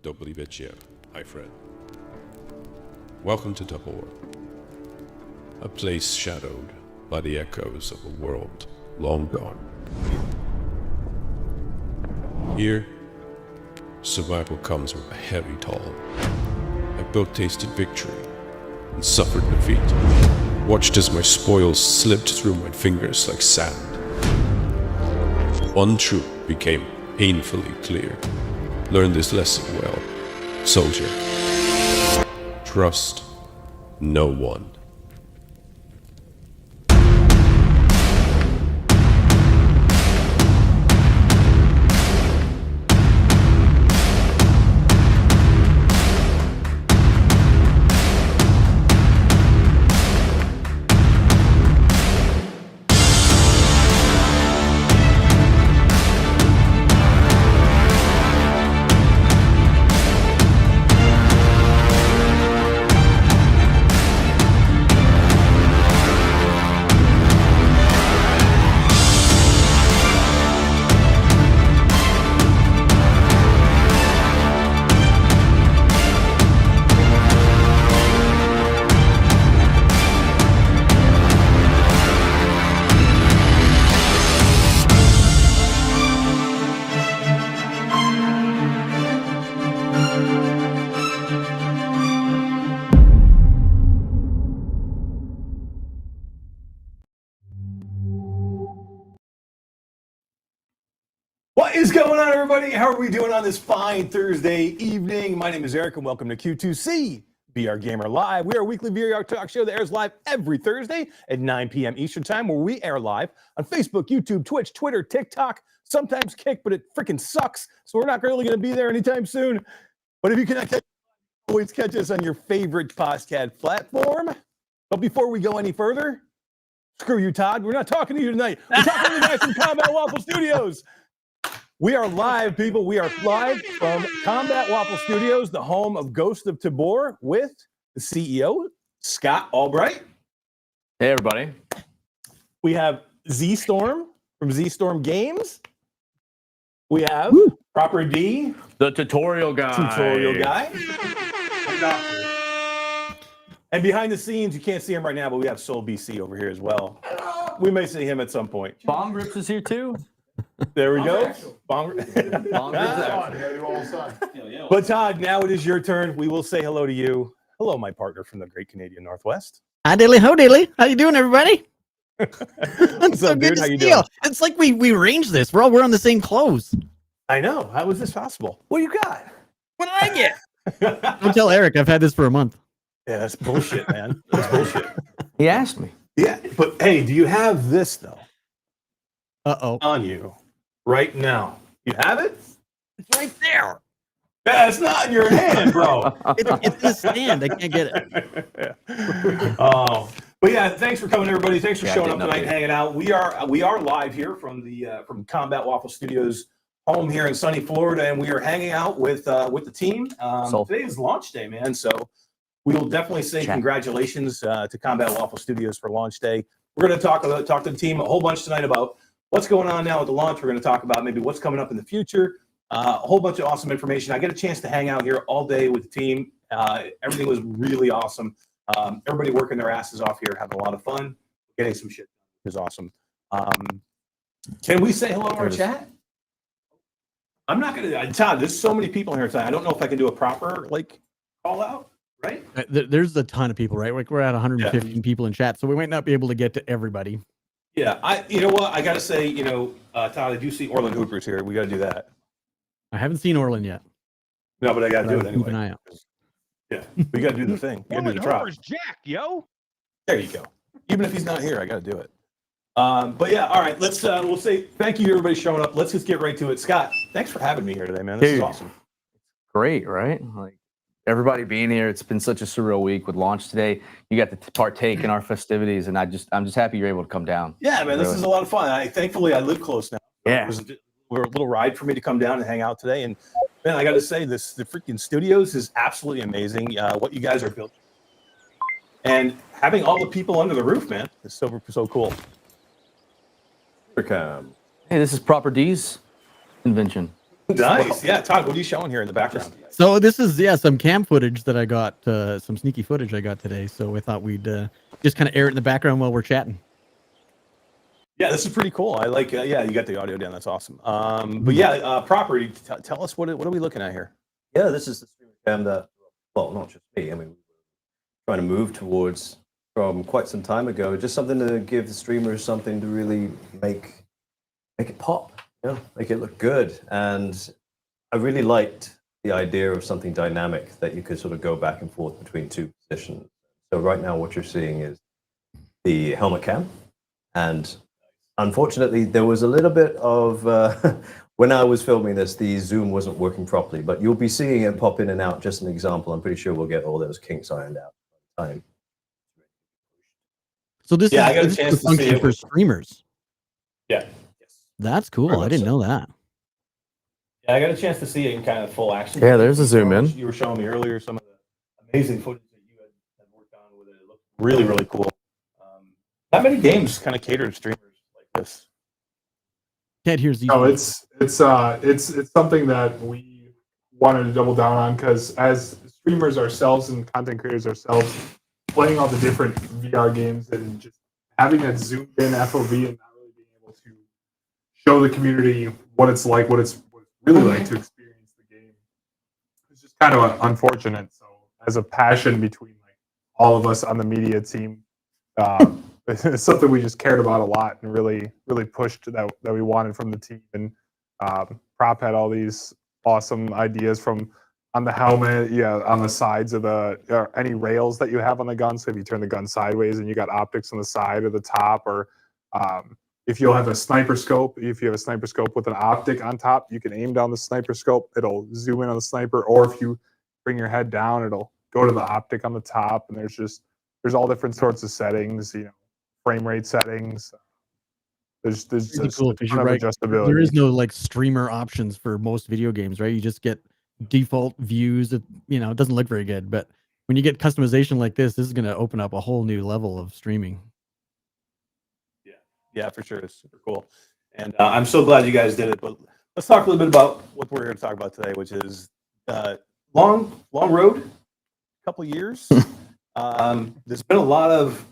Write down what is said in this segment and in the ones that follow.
Don't believe it yet, my friend. Welcome to Tabor, a place shadowed by the echoes of a world long gone. Here, survival comes with a heavy toll. I both tasted victory and suffered defeat. Watched as my spoils slipped through my fingers like sand. One truth became painfully clear. Learn this lesson well, soldier. Trust no one. What is going on, everybody? How are we doing on this fine Thursday evening? My name is Eric, and welcome to Q2C VR Gamer Live. We are a weekly VR talk show that airs live every Thursday at 9 p.m. Eastern Time, where we air live on Facebook, YouTube, Twitch, Twitter, TikTok, sometimes Kick, but it freaking sucks, so we're not really going to be there anytime soon. But if you can always catch us on your favorite podcast platform. But before we go any further, screw you, Todd. We're not talking to you tonight. We're talking to the guys from Combat Waffle Studios. We are live, people. We are live from Combat Waffle Studios, the home of Ghost of Tabor, with the CEO, Scott Albright. Hey, everybody. We have ZStorm from ZStorm Games. We have Proper D, The tutorial guy. And behind the scenes, you can't see him right now, but we have SoulBC over here as well. We may see him at some point. Bomb Grips is here, too. There we go. But Todd, now it is your turn. We will say hello to you. Hello, my partner from the Great Canadian Northwest. Hi, Dilly. Ho, Dilly. How you doing, everybody? What's up, dude? How you doing? It's like we arranged this. We're wearing the same clothes. I know. How is this possible? What do you got? What did I get? Don't tell Eric. I've had this for a month. Yeah, that's bullshit, man. That's bullshit. He asked me. Yeah, but hey, do you have this, though? Uh-oh. On you right now. You have it? It's right there. That's not in your hand, bro. It's in the stand. I can't get it. Oh, but yeah, thanks for coming, everybody. Thanks for showing up tonight and hanging out. We are live here from from Combat Waffle Studios home here in sunny Florida, and we are hanging out with the team. Today is launch day, man. So we will definitely say congratulations to Combat Waffle Studios for launch day. We're going to talk to the team a whole bunch tonight about what's going on now at the launch. We're going to talk about maybe what's coming up in the future. A whole bunch of awesome information. I get a chance to hang out here all day with the team. Everything was really awesome. Everybody working their asses off here, having a lot of fun, getting some shit done, which is awesome. Can we say hello to our chat? I'm not going to, Todd, there's so many people here tonight. I don't know if I can do a proper call out, right? There's a ton of people, right? Like we're at 115 people in chat, so we might not be able to get to everybody. Yeah, you know what? I got to say, Todd, I do see Orland Hooper's here. We got to do that. I haven't seen Orland yet. No, but I got to do it anyway. Keep an eye out. Yeah, we got to do the thing. Orland Hooper's Jack, yo. There you go. Even if he's not here, I got to do it. But yeah, all right. We'll say thank you to everybody showing up. Let's just get right to it. Scott, thanks for having me here today, man. This is awesome. Great, right? Like everybody being here. It's been such a surreal week with launch today. You got to partake in our festivities, and I'm just happy you're able to come down. Yeah, man, this is a lot of fun. Thankfully I live close now. Yeah, it was a little ride for me to come down and hang out today. And man, I got to say, the freaking studios is absolutely amazing. What you guys are building, and having all the people under the roof, man, is so cool. Hey, this is Proper D's invention. Nice. Yeah, Todd, what are you showing here in the background? So this is some cam footage that I got, some sneaky footage I got today. So we thought we'd just kind of air it in the background while we're chatting. Yeah, this is pretty cool. I like. Yeah, you got the audio down. That's awesome. But yeah, property. Tell us what are we looking at here? Yeah, this is the streamer cam that, well, not just me. I mean, we were trying to move towards from quite some time ago. Just something to give the streamers something to really make it pop. Make it look good. And I really liked the idea of something dynamic that you could sort of go back and forth between two positions. So right now what you're seeing is the helmet cam. And unfortunately, there was a little bit of, when I was filming this, the zoom wasn't working properly, but you'll be seeing it pop in and out. Just an example. I'm pretty sure we'll get all those kinks ironed out by the time. So this I got a is chance a to see function it. for streamers. Yeah. That's cool. I didn't know that. Yeah, I got a chance to see it in kind of full action. Yeah, there's a zoom in. You were showing me earlier some of the amazing footage that you had worked on with it. It looked really, really cool. Not many games kind of cater to streamers like this. Ted, here's these. No, it's something that we wanted to double down on because as streamers ourselves and content creators ourselves, playing all the different VR games and just having that zoomed in FOV and not really being able to show the community what it's like, what it's really like to experience the game. It's just kind of unfortunate. So as a passion between like all of us on the media team, it's something we just cared about a lot and really pushed that we wanted from the team. And Prop had all these awesome ideas from on the helmet, on the sides of any rails that you have on the gun. So if you turn the gun sideways and you got optics on the side or the top, or if you'll have a sniper scope, if you have a sniper scope with an optic on top, you can aim down the sniper scope. It'll zoom in on the sniper, or if you bring your head down, it'll go to the optic on the top. And there's all different sorts of settings, frame rate settings. There's just cool, a ton of right. adjustability. There is no like streamer options for most video games, right? You just get default views of, it doesn't look very good, but when you get customization like this is going to open up a whole new level of streaming. Yeah, for sure. It's super cool. And I'm so glad you guys did it. But let's talk a little bit about what we're going to talk about today, which is long road, a couple years. There's been a lot of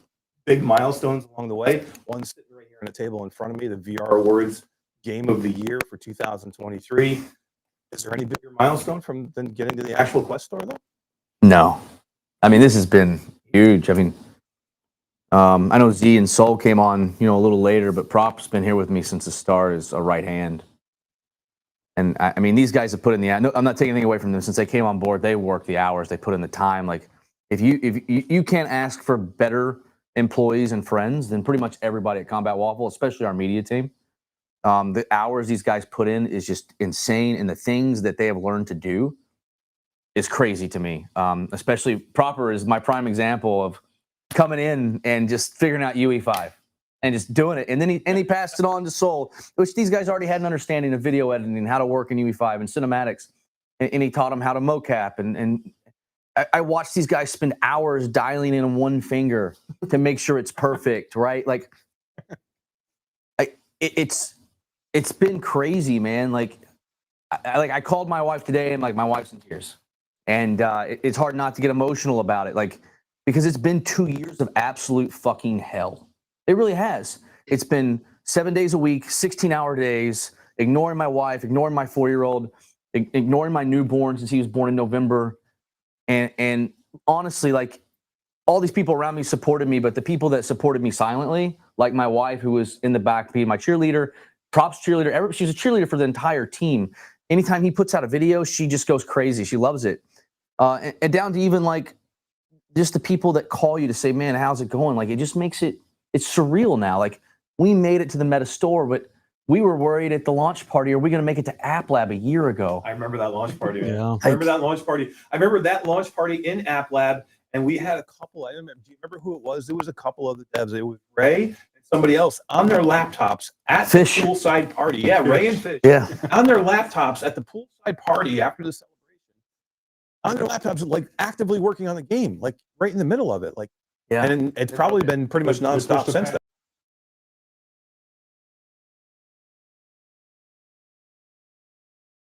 big milestones along the way. One sitting right here on the table in front of me, the VR Awards Game of the Year for 2023. Is there any bigger milestone than getting to the actual Quest store, though? No. I mean, this has been huge. I mean, I know Z and Soul came on, a little later, but Prop's been here with me since the start as a right hand. And I mean, these guys have put in I'm not taking anything away from them. Since they came on board, they worked the hours, they put in the time. Like, if you can't ask for better employees and friends than pretty much everybody at Combat Waffle, especially our media team. The hours these guys put in is just insane, and the things that they have learned to do is crazy to me. Especially Proper is my prime example of coming in and just figuring out UE5 and just doing it. And then he passed it on to Soul, which these guys already had an understanding of video editing, how to work in UE5 and cinematics. And he taught them how to mocap. And I watched these guys spend hours dialing in one finger to make sure it's perfect, right? Like, it's been crazy, man. Like I called my wife today, and like my wife's in tears, and it's hard not to get emotional about it, like, because it's been 2 years of absolute fucking hell. It really has. It's been 7 days a week, 16-hour days, ignoring my wife, ignoring my 4-year-old, ignoring my newborn since he was born in November, and honestly, like, all these people around me supported me, but the people that supported me silently, like my wife, who was in the back being my cheerleader, Props cheerleader. She's a cheerleader for the entire team. Anytime he puts out a video, she just goes crazy. She loves it. And down to even like just the people that call you to say, man, how's it going? Like, it just makes it's surreal now. Like, we made it to the Meta store, but we were worried at the launch party, are we going to make it to App Lab a year ago? I remember that launch party. Yeah. I remember that launch party. I remember that launch party in App Lab, and we had a couple. Do you remember who it was? There was a couple of the devs. It was Ray and somebody else on their laptops at Fish. the poolside party. Yeah, Ray and Fish. Yeah. On their laptops at the poolside party after the celebration. On their laptops, like actively working on the game, like right in the middle of it. Like, Yeah. and it's probably been pretty much nonstop since then.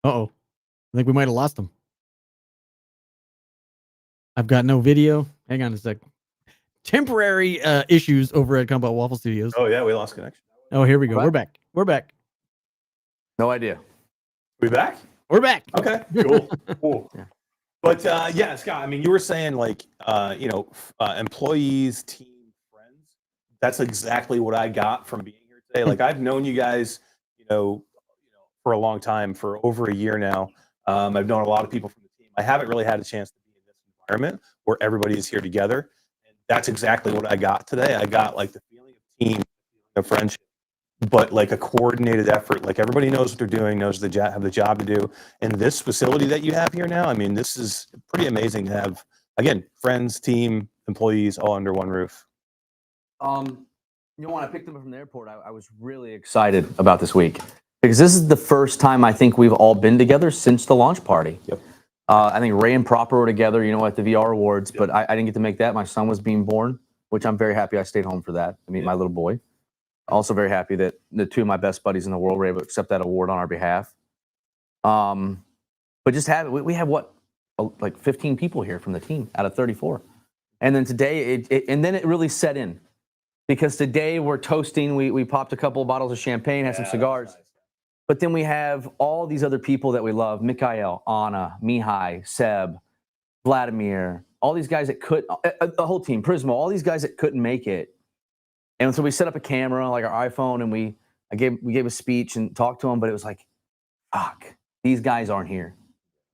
Uh-oh. I think we might have lost him. I've got no video. Hang on a sec. Temporary issues over at Combat Waffle Studios. Oh yeah, we lost connection. Oh, here we go. We're back. We're back. No idea. We back? We're back. Okay, cool. Cool. Yeah. But yeah, Scott, I mean, you were saying like, employees, team, friends. That's exactly what I got from being here today. Like, I've known you guys, for a long time, for over a year now. I've known a lot of people from the team. I haven't really had a chance to be in this environment where everybody is here together. And that's exactly what I got today. I got like the feeling of team, of friendship, but like a coordinated effort. Like everybody knows what they're doing, knows they have the job to do. And this facility that you have here now, I mean, this is pretty amazing to have, again, friends, team, employees all under one roof. When I picked them up from the airport, I was really excited about this week because this is the first time I think we've all been together since the launch party. Yep. I think Ray and Proper were together, at the VR Awards, but I didn't get to make that. My son was being born, which I'm very happy I stayed home for that to meet my little boy. Also very happy that the two of my best buddies in the world were able to accept that award on our behalf. But just we have like 15 people here from the team out of 34. And then today, it really set in. Because today we're toasting, we popped a couple of bottles of champagne, had some cigars. Nice. But then we have all these other people that we love, Mikhail, Anna, Mihai, Seb, Vladimir, all these guys that the whole team, Prismo, all these guys that couldn't make it. And so we set up a camera, like our iPhone, and we gave a speech and talked to them, but it was like, fuck, these guys aren't here.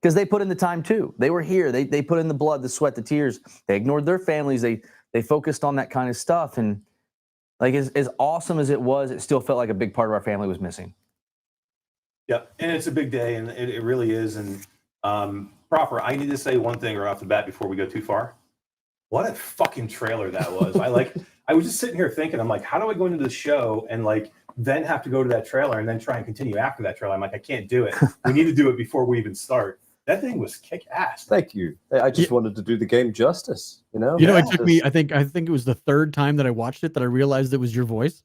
Because they put in the time too. They were here. They put in the blood, the sweat, the tears. They ignored their families. They focused on that kind of stuff. And like as awesome as it was, it still felt like a big part of our family was missing. Yeah, and it's a big day, and it really is. And Proper, I need to say one thing right off the bat before we go too far. What a fucking trailer that was. I was just sitting here thinking, I'm like, how do I go into the show and like then have to go to that trailer and then try and continue after that trailer? I'm like, I can't do it. We need to do it before we even start. That thing was kick ass. Thank you. I just wanted to do the game justice, it took me, I think it was the third time that I watched it that I realized it was your voice.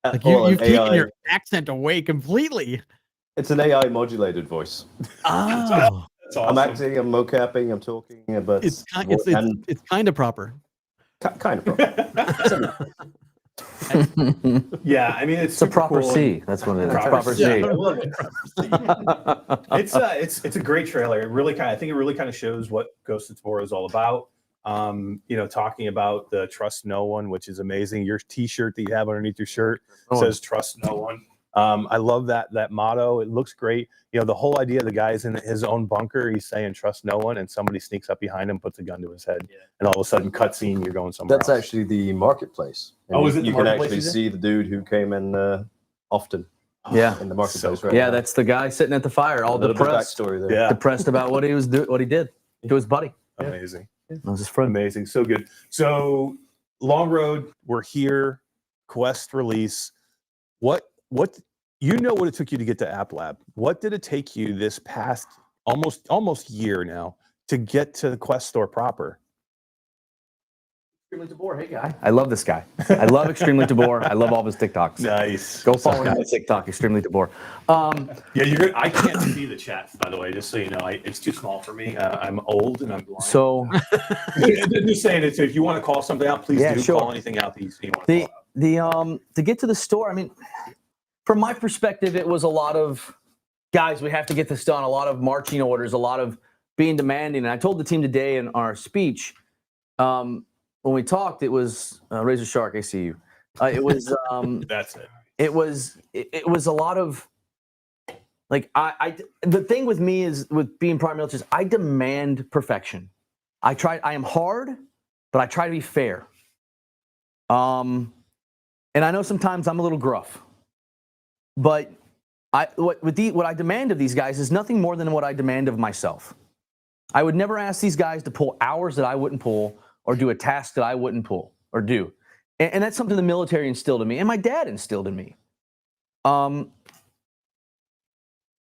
Like you've taken your accent away completely. It's an AI modulated voice. Oh. That's awesome. I'm acting, I'm mocapping, I'm talking, but it's kind of proper. Kind of proper. Yeah, I mean it's a proper cool. C. That's what it is. Proper C. I love it. It's a great trailer. I think it really kind of shows what Ghost of Tabor is all about. Talking about the trust no one, which is amazing. Your T-shirt that you have underneath your shirt says trust no one. I love that motto. It looks great. The whole idea of the guy's in his own bunker. He's saying trust no one, and somebody sneaks up behind him, puts a gun to his head, and all of a sudden, cutscene, you're going somewhere. That's else. Actually the marketplace. And is it? You can actually see the dude who came in often. Yeah, in the marketplace. So right yeah, now. that's the guy sitting at the fire, all depressed. Backstory there. Yeah, depressed about what he was what he did to his buddy. Amazing. That was his friend. Amazing. So good. So long road. We're here. Quest release. What? What it took you to get to App Lab. What did it take you this past almost year now to get to the Quest store proper? Extremely Tabor, hey guy. I love this guy. I love Extremely Tabor. I love all of his TikToks. Nice. Go follow him on TikTok, Extremely Tabor. Yeah, you're good. I can't see the chat, by the way, just so you know. It's too small for me. I'm old and I'm blind. So just saying it. So if you want to call something out, please do. Sure. Call anything out that you see. To get to the store, I mean, from my perspective, it was a lot of, guys, we have to get this done, a lot of marching orders, a lot of being demanding. And I told the team today in our speech, when we talked, it was Razor Shark, I see you. It was that's it. It was a lot of like the thing with me is with being Prime Military is I demand perfection. I am hard, but I try to be fair. And I know sometimes I'm a little gruff. But what I demand of these guys is nothing more than what I demand of myself. I would never ask these guys to pull hours that I wouldn't pull or do a task that I wouldn't pull or do. And that's something the military instilled in me and my dad instilled in me.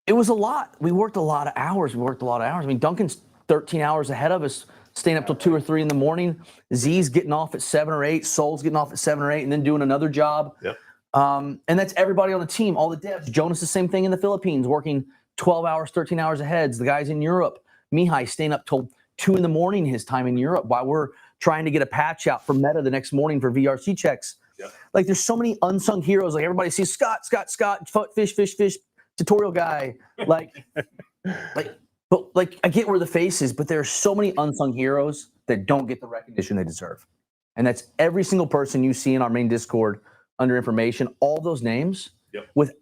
It was a lot. We worked a lot of hours. I mean, Duncan's 13 hours ahead of us, staying up till 2 or 3 in the morning. Z's getting off at 7 or 8. Soul's getting off at 7 or 8 and then doing another job. Yep. And that's everybody on the team, all the devs. Jonas, the same thing in the Philippines, working 12 hours, 13 hours ahead. The guys in Europe, Mihai staying up till 2 a.m. his time in Europe while we're trying to get a patch out for Meta the next morning for VRC checks. Yep. Like there's so many unsung heroes. Like everybody sees Scott, fish, tutorial guy. Like, but I get where the face is, but there are so many unsung heroes that don't get the recognition they deserve. And that's every single person you see in our main Discord under information, all those names, with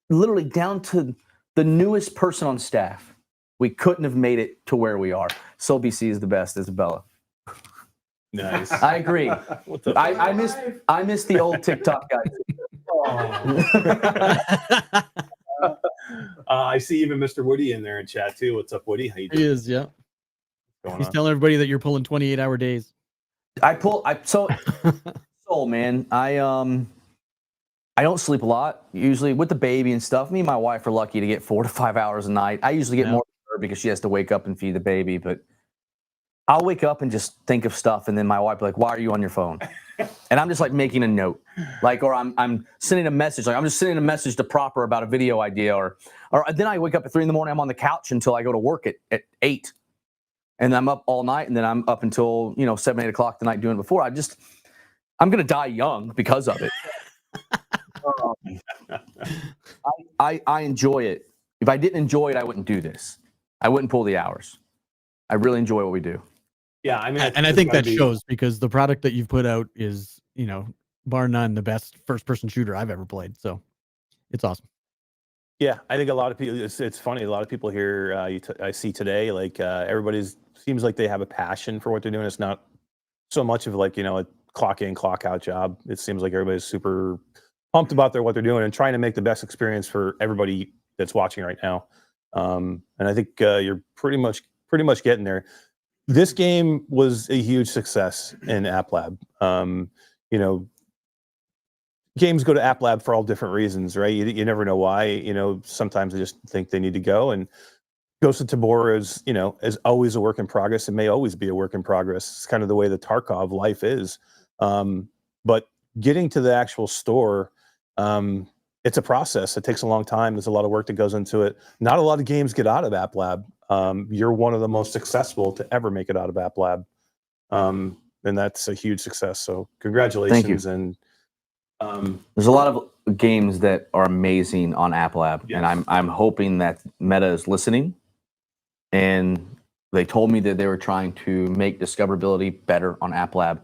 literally down to the newest person on staff. We couldn't have made it to where we are. SoulBC is the best, Isabella. Nice. I agree. I miss the old TikTok guys. I see even Mr. Woody in there in chat too. What's up, Woody? How you doing? He is, yeah. Going He's on? telling everybody that you're pulling 28-hour days. Soul, man. I don't sleep a lot. Usually with the baby and stuff. Me and my wife are lucky to get 4 to 5 hours a night. I usually get more than her because she has to wake up and feed the baby, but I'll wake up and just think of stuff, and then my wife will be like, "Why are you on your phone?" And I'm just like making a note, like, or I'm sending a message, like I'm just sending a message to Proper about a video idea, or then I wake up at 3 a.m. I'm on the couch until I go to work at 8, and I'm up all night, and then I'm up until 7, 8 o'clock the night doing it before. I'm gonna die young because of it. I enjoy it. If I didn't enjoy it, I wouldn't do this. I wouldn't pull the hours. I really enjoy what we do. Yeah, I mean, I think that shows because the product that you've put out is, bar none, the best first-person shooter I've ever played. So it's awesome. Yeah, I think a lot of people. It's funny. A lot of people here I see today, like everybody's seems like they have a passion for what they're doing. It's not so much of like a clock in, clock out job. It seems like everybody's super pumped about what they're doing and trying to make the best experience for everybody that's watching right now. And I think you're pretty much getting there. This game was a huge success in App Lab. Games go to App Lab for all different reasons, right? You never know why. Sometimes they just think they need to go. And Ghost of Tabor is always a work in progress. It may always be a work in progress. It's kind of the way the Tarkov life is. But getting to the actual store, it's a process. It takes a long time. There's a lot of work that goes into it. Not a lot of games get out of App Lab. You're one of the most successful to ever make it out of App Lab. And that's a huge success. So congratulations. Thank you. And there's a lot of games that are amazing on App Lab, yes. and I'm hoping that Meta is listening. And they told me that they were trying to make discoverability better on App Lab,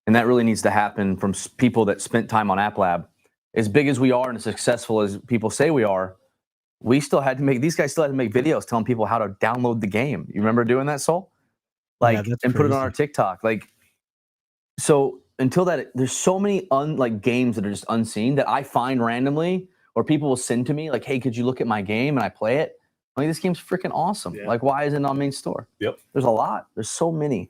and that really needs to happen from people that spent time on App Lab. As big as we are and as successful as people say we are, these guys still had to make videos telling people how to download the game. You remember doing that, Soul? And put it on our TikTok. So until that, there's so many games that are just unseen that I find randomly, or people will send to me like, "Hey, could you look at my game?" And I play it. This game's freaking awesome. Yeah. Like, why isn't it on main store? Yep. There's a lot. There's so many.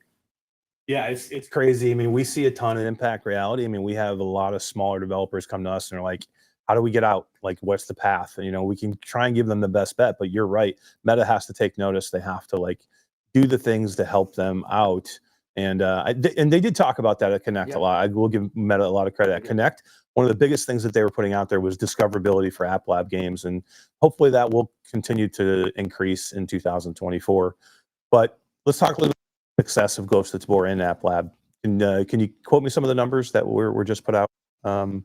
Yeah, it's crazy. I mean, we see a ton of Impact Reality. I mean, we have a lot of smaller developers come to us and are like, "How do we get out? Like, what's the path?" And, we can try and give them the best bet, but you're right. Meta has to take notice. They have to do the things to help them out. And they did talk about that at Connect a lot. I will give Meta a lot of credit at Connect. One of the biggest things that they were putting out there was discoverability for App Lab games, and hopefully that will continue to increase in 2024. But let's talk a little bit about the success of Ghost of Tabor in App Lab. Can you quote me some of the numbers that were just put out? In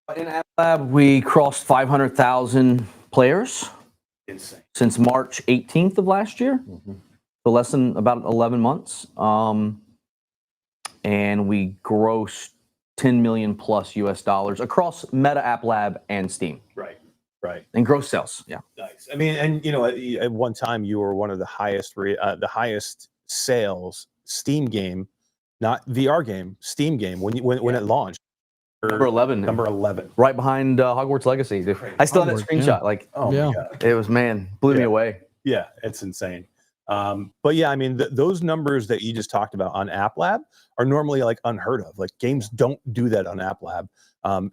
App Lab, we crossed 500,000 players. Insane. Since March 18th of last year. Mm-hmm. So less than about 11 months. And we grossed 10 million plus US dollars across Meta, App Lab, and Steam. Right. And gross sales, yeah. Nice. I mean, and at one time you were one of the highest sales Steam game, not VR game, Steam game when it launched. Number 11. Number 11. Right behind Hogwarts Legacy. I still have that screenshot. Yeah. My God. It was, blew me away. Yeah, it's insane. But yeah, I mean, those numbers that you just talked about on App Lab are normally unheard of. Games don't do that on App Lab.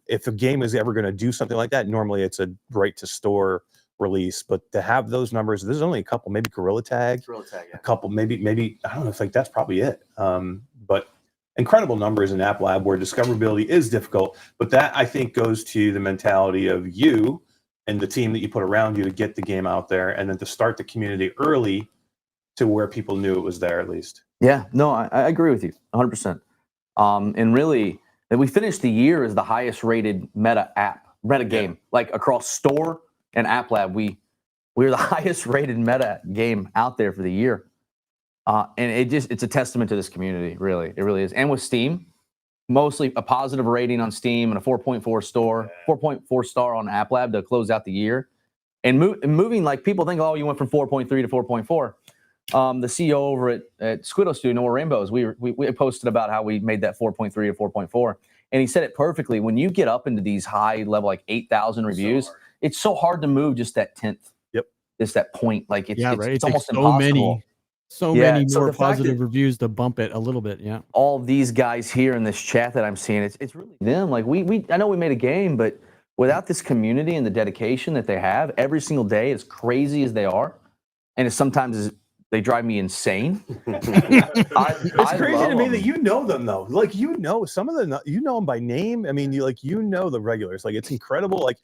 If a game is ever going to do something like that, normally it's a right to store release. But to have those numbers, there's only a couple, maybe Gorilla Tag, a couple, maybe I don't know. That's probably it. But incredible numbers in App Lab where discoverability is difficult. But that I think goes to the mentality of you and the team that you put around you to get the game out there, and then to start the community early to where people knew it was there at least. Yeah, no, I agree with you 100%. And really, that we finished the year as the highest rated meta game, like across store and app lab. We were the highest rated meta game out there for the year. And it's a testament to this community, really. It really is. And with Steam, mostly a positive rating on Steam and a 4.4 star on App Lab to close out the year. And moving, like, people think, oh, you went from 4.3 to 4.4. The CEO over at Squiddo Studio, Noah Rainbows, we posted about how we made that 4.3 to 4.4. And he said it perfectly. When you get up into these high level, like 8,000 reviews, it's so hard to move just that 10th. Yep. Just that point. Like, it's It's almost like impossible. So many so more the fact positive that reviews to bump it a little bit. Yeah. all these guys here in this chat that I'm seeing, it's really them. Like, I know we made a game, but without this community and the dedication that they have every single day, as crazy as they are, and sometimes they drive me insane. It's crazy to me that you know them though. Like, you know some of them, you know them by name. I mean, you know the regulars. Like, it's incredible. Like,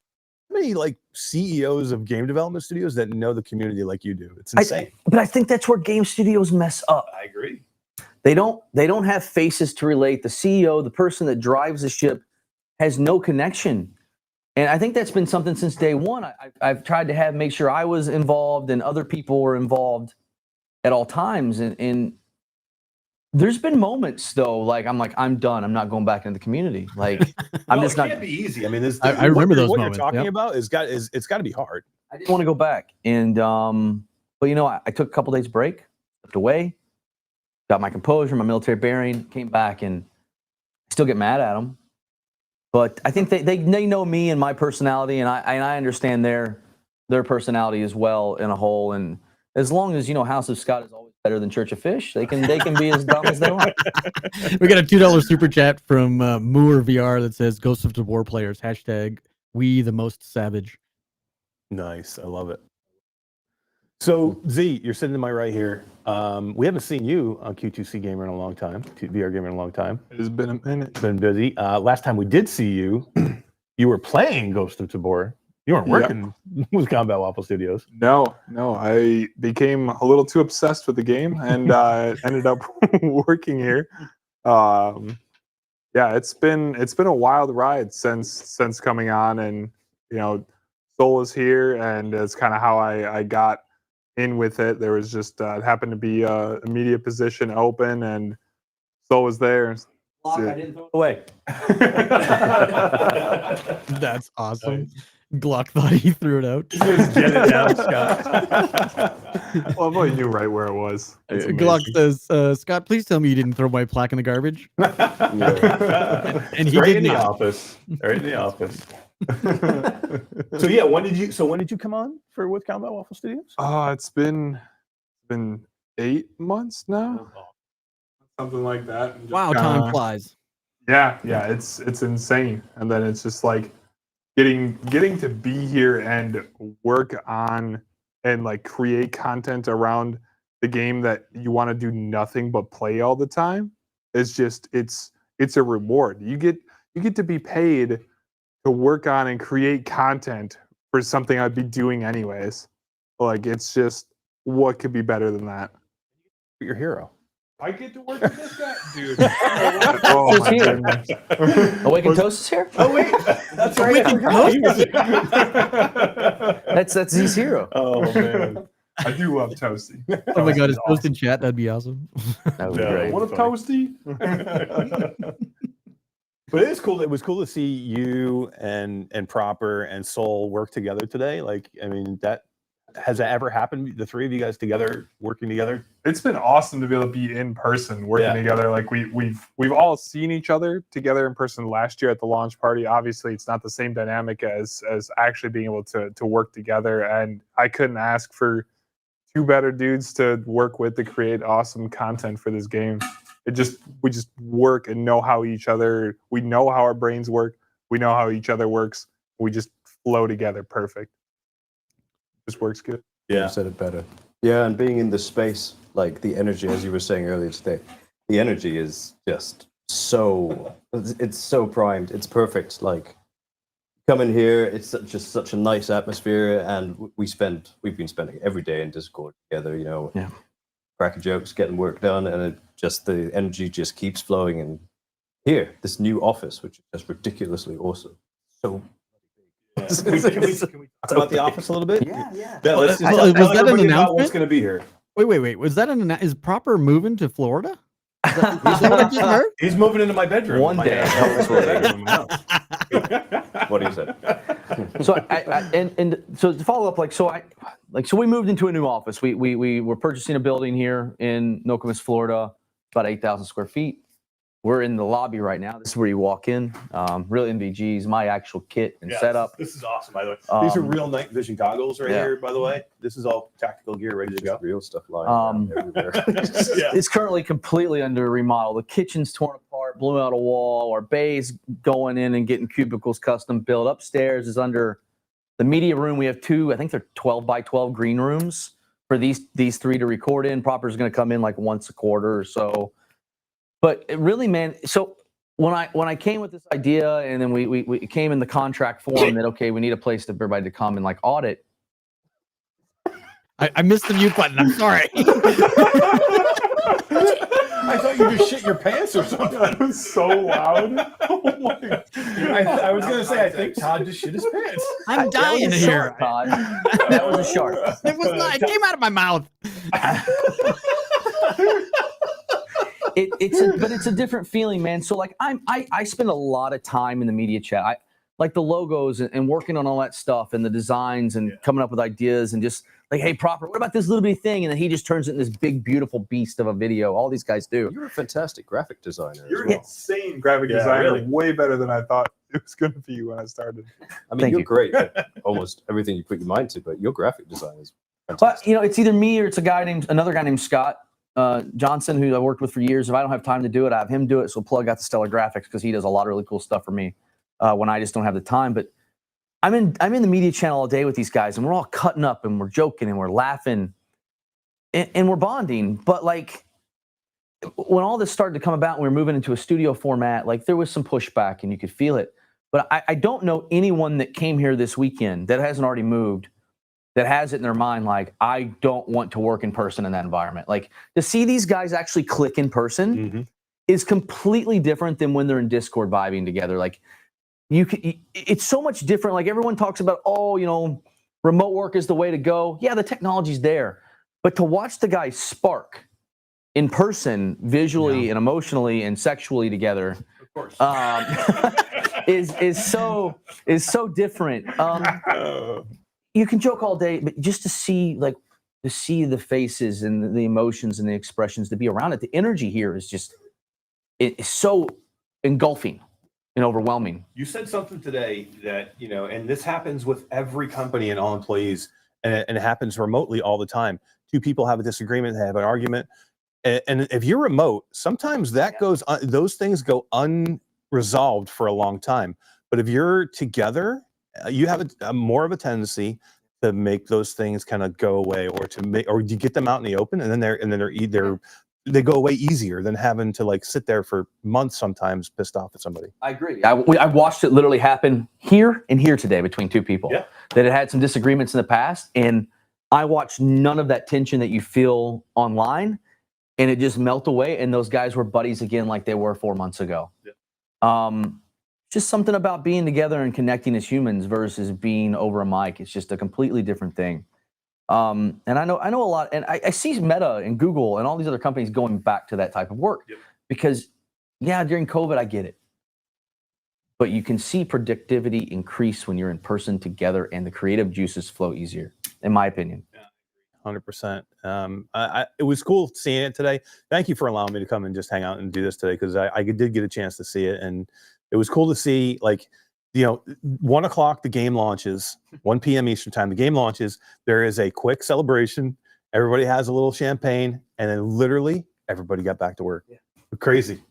how many like CEOs of game development studios that know the community like you do? It's insane. But I think that's where game studios mess up. I agree. They don't have faces to relate. The CEO, the person that drives the ship, has no connection. And I think that's been something since day one. I've tried to make sure I was involved and other people were involved at all times. And there's been moments though, like I'm done. I'm not going back into the community. Like, I'm just not. It can't be easy. I mean, I remember those what moments. you're talking about it's got to be hard. I didn't want to go back. And but I took a couple days break, stepped away, got my composure, my military bearing, came back, and I still get mad at them. But I think they know me and my personality, and I understand their personality as well in a whole. And as long as House of Scott is always better than Church of Fish, they can be as dumb as they want. We got a $2 super chat from Moore VR that says Ghosts of Tabor players # we the most savage. Nice, I love it. So Z, you're sitting to my right here. We haven't seen you on Q2C Gamer in a long time, VR Gamer in a long time. It has been a minute. Been busy. Last time we did see you, you were playing Ghost of Tabor. You weren't working with Combat Waffle Studios. No, I became a little too obsessed with the game and ended up working here. It's been a wild ride since coming on, and Soul is here, and it's kind of how I got in with it. There was just happened to be a media position open, and Soul was there. I didn't throw it away. That's awesome. Glock thought he threw it out. Just get it down, Scott. Well, I knew right where it was. Glock says, Scott, please tell me you didn't throw my plaque in the garbage. And he did in the office. Right in the office. So when did you come on with Combat Waffle Studios? It's been 8 months now. Something like that. Wow, time flies. Yeah, it's insane. And then it's just like getting to be here and work on and like create content around the game that you want to do nothing but play all the time. It's just it's a reward. You get to be paid to work on and create content for something I'd be doing anyways. Like, it's just, what could be better than that? Your hero. I get to work with this guy, dude. Oh my goodness. Awaken Toast is here? Oh wait, that's right. That's Z's hero. Oh man, I do love Toasty. Oh my god, is Toast in chat? That'd be awesome. That would be great. What up, Toasty? But it is cool. It was cool to see you and Proper and Soul work together today. Like, I mean, has that ever happened? The three of you guys together, working together? It's been awesome to be able to be in person, working together. Like, we've all seen each other together in person last year at the launch party. Obviously, it's not the same dynamic as actually being able to work together. And I couldn't ask for two better dudes to work with to create awesome content for this game. We just work and know how we know how our brains work. We know how each other works. We just flow together. Perfect. Just works good. Yeah. You said it better. Yeah, and being in the space, like the energy, as you were saying earlier today, the energy is just it's so primed. It's perfect. Like, come in here. It's just such a nice atmosphere, and we've been spending every day in Discord together. You know, cracking jokes, getting work done, and the energy just keeps flowing. And here, this new office, which is just ridiculously awesome. So. Can we talk about the office a little bit? Yeah. Let's just Was tell that an everybody about announcement? what's going to be here. Wait. Was that is Proper moving to Florida? Is that what I just heard? He's moving into my bedroom. One day. What do you say? So so to follow up, so we moved into a new office. We were purchasing a building here in Nokomis, Florida, about 8,000 square feet. We're in the lobby right now. This is where you walk in. Real NVGs, my actual kit and setup. This is awesome, by the way. These are real night vision goggles right here, by the way. This is all tactical gear ready to go. Real stuff lying around everywhere. It's currently completely under remodel. The kitchen's torn apart, blew out a wall. Our bay's going in and getting cubicles custom built. Upstairs is under the media room. We have two, I think they're 12 by 12 green rooms for these three to record in. Proper's going to come in like once a quarter or so. But it really, man, so when I came with this idea, and then we came in the contract form that, okay, we need a place for everybody to come and like audit. I missed the mute button. I'm sorry. I thought you just shit your pants or something. That was so loud. Oh my God. I was going to say, I think Todd just shit his pants. I'm dying That was a here. shark, Todd. That was a shark. It was not. It came out of my mouth. It's a different feeling, man. So like I spend a lot of time in the media chat. I like the logos and working on all that stuff and the designs and coming up with ideas and just like, hey, Proper, what about this little bitty thing? And then he just turns it into this big, beautiful beast of a video. All these guys do. You're a fantastic graphic designer. You're as well. an insane graphic designer, way better than I thought it was going to be when I started. I mean, Thank you're you. great at almost everything you put your mind to, but your graphic design is But fantastic. you know, it's either me or it's another guy named Scott Johnson, who I worked with for years. If I don't have time to do it, I have him do it. So plug out the Stellar Graphics because he does a lot of really cool stuff for me when I just don't have the time. But I'm in the media channel all day with these guys, and we're all cutting up and we're joking and we're laughing and we're bonding. But like when all this started to come about and we were moving into a studio format, like there was some pushback and you could feel it. But I don't know anyone that came here this weekend that hasn't already moved that has it in their mind, like, I don't want to work in person in that environment. Like, to see these guys actually click in person is completely different than when they're in Discord vibing together. Like, it's so much different. Like, everyone talks about, oh, you know, remote work is the way to go. Yeah, the technology's there. But to watch the guys spark in person, visually and emotionally and sexually together, Of course. is so different. You can joke all day, but just to see the faces and the emotions and the expressions, to be around it, the energy here is just it's so engulfing and overwhelming. You said something today that, you know, and this happens with every company and all employees, and it happens remotely all the time. Two people have a disagreement, they have an argument, and if you're remote, sometimes that goes those things go unresolved for a long time. But if you're together, you have a more of a tendency to make those things kind of go away, or you get them out in the open, and then they go away easier than having to like sit there for months sometimes pissed off at somebody. I agree. I watched it literally happen here and here today between two people that had some disagreements in the past, and I watched none of that tension that you feel online, and it just melt away, and those guys were buddies again like they were 4 months ago. Just something about being together and connecting as humans versus being over a mic. It's just a completely different thing. And I know a lot, and I see Meta and Google and all these other companies going back to that type of work because, during COVID, I get it. But you can see productivity increase when you're in person together and the creative juices flow easier, in my opinion. 100%. It was cool seeing it today. Thank you for allowing me to come and just hang out and do this today, because I did get a chance to see it, and it was cool to see, like, you know, 1 o'clock the game launches, 1 p.m. Eastern time. The game launches. There is a quick celebration. Everybody has a little champagne, and then literally everybody got back to work. Crazy.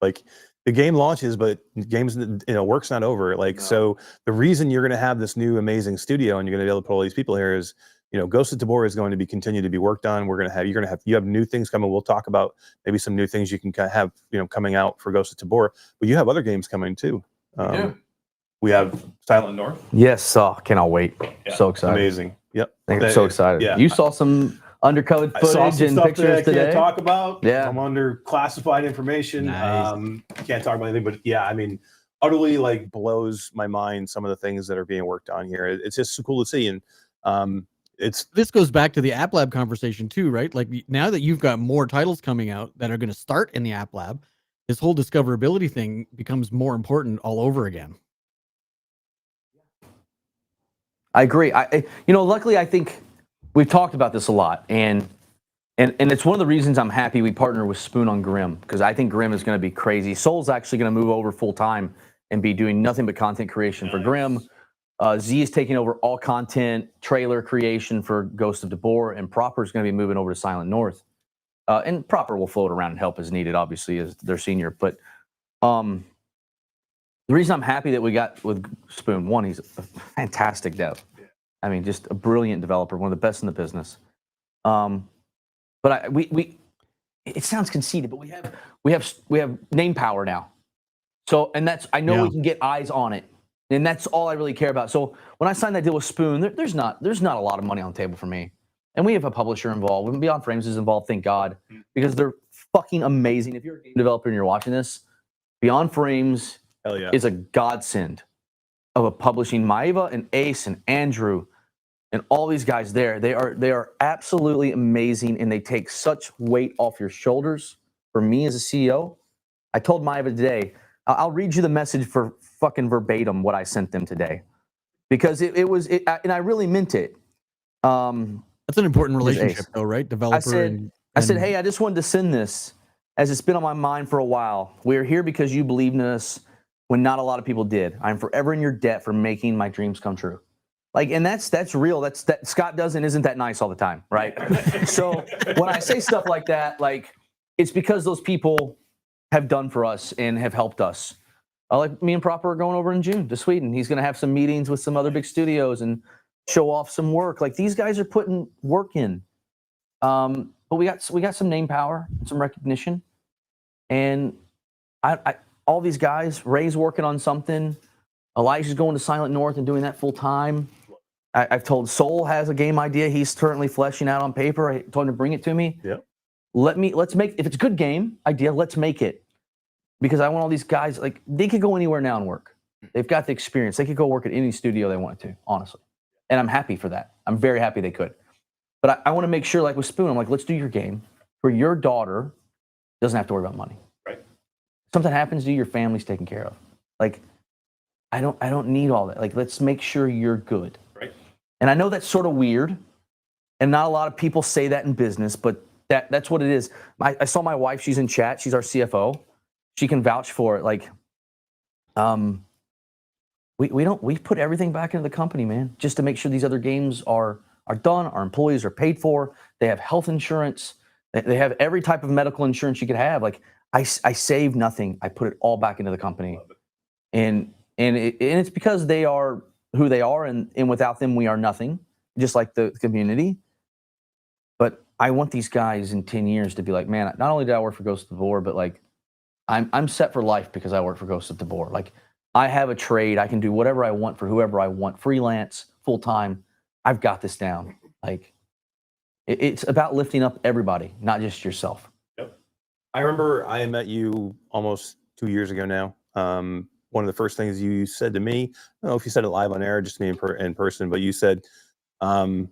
Like, the game launches, but games, work's not over. Like, so the reason you're going to have this new amazing studio and you're going to be able to put all these people here is, Ghost of Tabor is going to continue to be worked on. You have new things coming. We'll talk about maybe some new things you can have, coming out for Ghost of Tabor, but you have other games coming too. We have Silent North. Yes, cannot wait. Yeah, So excited. Amazing. Yep. I'm so excited. Yeah. You saw some undercovered I saw footage some and stuff that I pictures today. can't talk about. Yeah. I'm under classified information. Nice. Can't talk about anything, but yeah, I mean, utterly like blows my mind some of the things that are being worked on here. It's just so cool to see. And this goes back to the App Lab conversation too, right? Like now that you've got more titles coming out that are going to start in the App Lab, this whole discoverability thing becomes more important all over again. I agree. Luckily, I think we've talked about this a lot, and it's one of the reasons I'm happy we partner with Spoon on Grim, because I think Grim is going to be crazy. Soul's actually going to move over full time and be doing nothing but content creation for Grim. Z is taking over all content, trailer creation for Ghost of Tabor, and Proper is going to be moving over to Silent North. And Proper will float around and help as needed, obviously, as their senior. But the reason I'm happy that we got with Spoon, one, he's a fantastic dev. I mean, just a brilliant developer, one of the best in the business. But it sounds conceited, but we have name power now. So, and that's, I know we can get eyes on it, and that's all I really care about. So when I signed that deal with Spoon, there's not a lot of money on the table for me, and we have a publisher involved. Beyond Frames is involved, thank God, because they're fucking amazing. If you're a game developer and you're watching this, Beyond Frames is a godsend of publishing Maeva and Ace and Andrew and all these guys there. They are absolutely amazing, and they take such weight off your shoulders. For me as a CEO, I told Maeva today, I'll read you the message for fucking verbatim what I sent them today, because it was, and I really meant it. That's an important relationship, though, right? Developer. I said, hey, I just wanted to send this as it's been on my mind for a while. We're here because you believed in us when not a lot of people did. I'm forever in your debt for making my dreams come true. Like, and that's real. That Scott isn't that nice all the time, right? So when I say stuff like that, like, it's because those people have done for us and have helped us. Like me and Proper are going over in June to Sweden. He's going to have some meetings with some other big studios and show off some work. Like, these guys are putting work in. But we got some name power and some recognition. And I all these guys, Ray's working on something. Elijah's going to Silent North and doing that full time. I've told Soul has a game idea he's currently fleshing out on paper. I told him to bring it to me. Yeah. Let's make, if it's a good game idea, let's make it. Because I want all these guys, like, they could go anywhere now and work. They've got the experience. They could go work at any studio they wanted to, honestly. And I'm happy for that. I'm very happy they could. But I want to make sure, like with Spoon, I'm like, let's do your game where your daughter doesn't have to worry about money. Right. Something happens to you, your family's taken care of. Like, I don't need all that. Like, let's make sure you're good. Right. And I know that's sort of weird, and not a lot of people say that in business, but that's what it is. I saw my wife, she's in chat, she's our CFO. She can vouch for it. Like, we put everything back into the company, man, just to make sure these other games are done, our employees are paid for, they have health insurance, they have every type of medical insurance you could have. Like, I save nothing. I put it all back into the company. And it's because they are who they are, and without them, we are nothing, just like the community. But I want these guys in 10 years to be like, man, not only did I work for Ghost of Tabor, but like, I'm set for life because I work for Ghost of Tabor. Like, I have a trade. I can do whatever I want for whoever I want, freelance, full-time. I've got this down. Like, it's about lifting up everybody, not just yourself. Yep. I remember I met you almost 2 years ago now. One of the first things you said to me, I don't know if you said it live on air, just me in person, but you said, I don't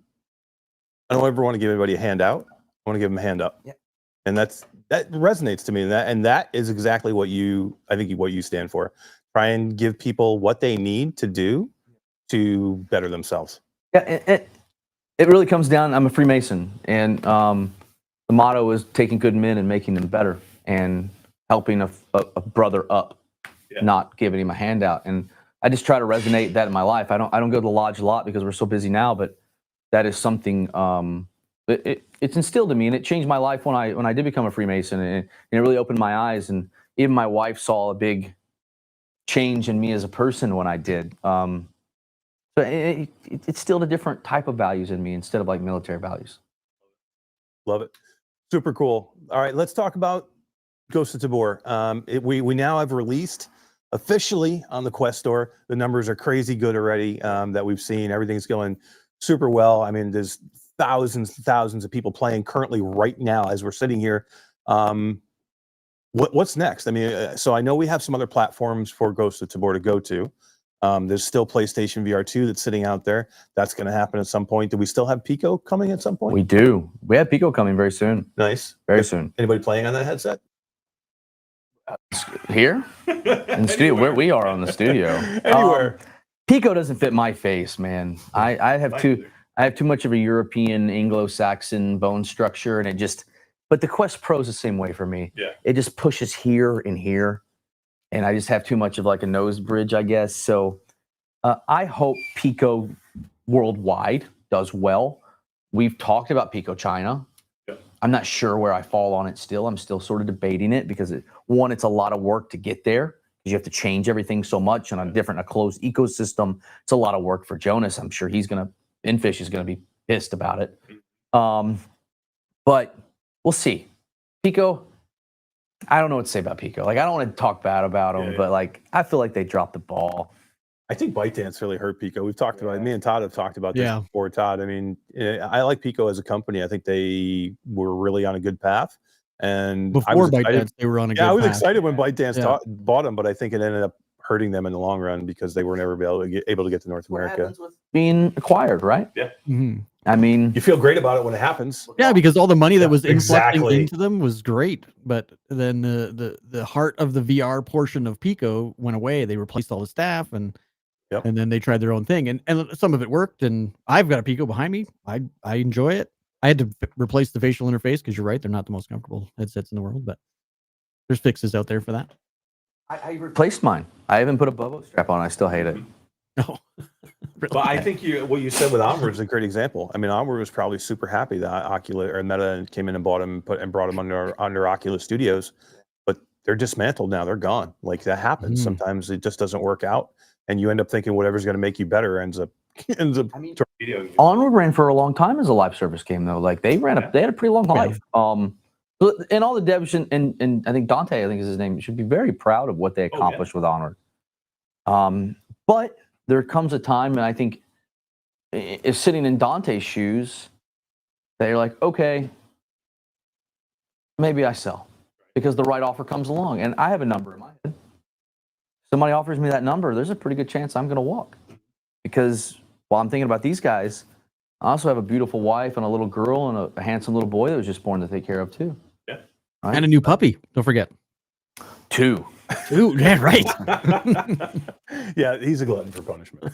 ever want to give anybody a handout. I want to give them a hand up. Yeah. And that resonates to me. And that is exactly what you stand for. Try and give people what they need to do to better themselves. Yeah, it really comes down, I'm a Freemason, and the motto is taking good men and making them better, and helping a brother up, not giving him a handout. And I just try to resonate that in my life. I don't go to the lodge a lot because we're so busy now, but that is something it's instilled in me, and it changed my life when I did become a Freemason, and it really opened my eyes. And even my wife saw a big change in me as a person when I did. So it instilled a different type of values in me instead of like military values. Love it. Super cool. All right, let's talk about Ghost of Tabor. We now have released officially on the Quest store. The numbers are crazy good already that we've seen. Everything's going super well. I mean, there's thousands and thousands of people playing currently right now as we're sitting here. What's next? I mean, so I know we have some other platforms for Ghost of Tabor to go to. There's still PlayStation VR2 that's sitting out there. That's going to happen at some point. Do we still have Pico coming at some point? We do. We have Pico coming very soon. Nice. Very soon. Anybody playing on that headset? Here? In the studio, where we are on the studio. Anywhere. Pico doesn't fit my face, man. I have too much of a European Anglo-Saxon bone structure, and it just. But the Quest Pro is the same way for me. Yeah. It just pushes here and here, and I just have too much of like a nose bridge, I guess. So I hope Pico worldwide does well. We've talked about Pico China. I'm not sure where I fall on it still. I'm still sort of debating it because it's a lot of work to get there because you have to change everything so much and a closed ecosystem. It's a lot of work for Jonas. I'm sure Infish is gonna be pissed about it. But we'll see. Pico, I don't know what to say about Pico. Like I don't want to talk bad about them, but like I feel like they dropped the ball. I think ByteDance really hurt Pico. We've talked about it. Me and Todd have talked about this before. Todd, I mean, I like Pico as a company. I think they were really on a good path. And before ByteDance, they were on a good path. I was excited when ByteDance bought them, but I think it ended up hurting them in the long run because they were never able to get to North America. Being acquired, right? Yeah. Mm-hmm. I mean, you feel great about it when it happens. Yeah, because all the money that was inflecting into them was great, but then the heart of the VR portion of Pico went away. They replaced all the staff and then they tried their own thing, and some of it worked. And I've got a Pico behind me. I enjoy it. I had to replace the facial interface because you're right, they're not the most comfortable headsets in the world, but there's fixes out there for that. I replaced mine. I haven't put a Bobo strap on. I still hate it. No. But I think what you said with Onward is a great example. I mean, Onward was probably super happy that Oculus or Meta came in and bought him and brought him under Oculus Studios, but they're dismantled now. They're gone. Like that happens. Sometimes it just doesn't work out, and you end up thinking whatever's going to make you better ends up. I mean, Onward ran for a long time as a live service game though. Like they had a pretty long life. And all the devs and I think Dante, I think is his name, should be very proud of what they accomplished with Onward. But there comes a time, and I think if sitting in Dante's shoes, they're like, okay, maybe I sell because the right offer comes along. And I have a number in my head. Somebody offers me that number, there's a pretty good chance I'm going to walk. Because while I'm thinking about these guys, I also have a beautiful wife and a little girl and a handsome little boy that was just born to take care of too. Yeah. Right? And a new puppy. Don't forget. Two. Yeah, right. Yeah, he's a glutton for punishment.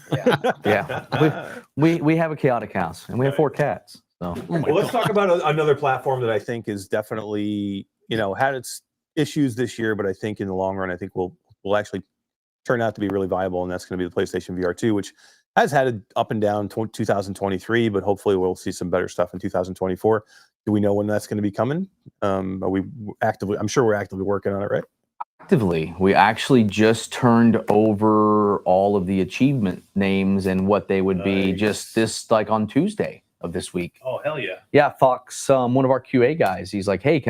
Yeah. We have a chaotic house and we have 4 cats. So well, let's talk about another platform that I think is definitely, had its issues this year, but I think in the long run, I think will actually turn out to be really viable, and that's going to be the PlayStation VR2, which has had an up and down 2023, but hopefully we'll see some better stuff in 2024. Do we know when that's going to be coming? I'm sure we're actively working on it, right? Actively. We actually just turned over all of the achievement names and what they would be just on Tuesday of this week. Oh, hell yeah. Yeah, Fox, one of our QA guys, he's like, hey,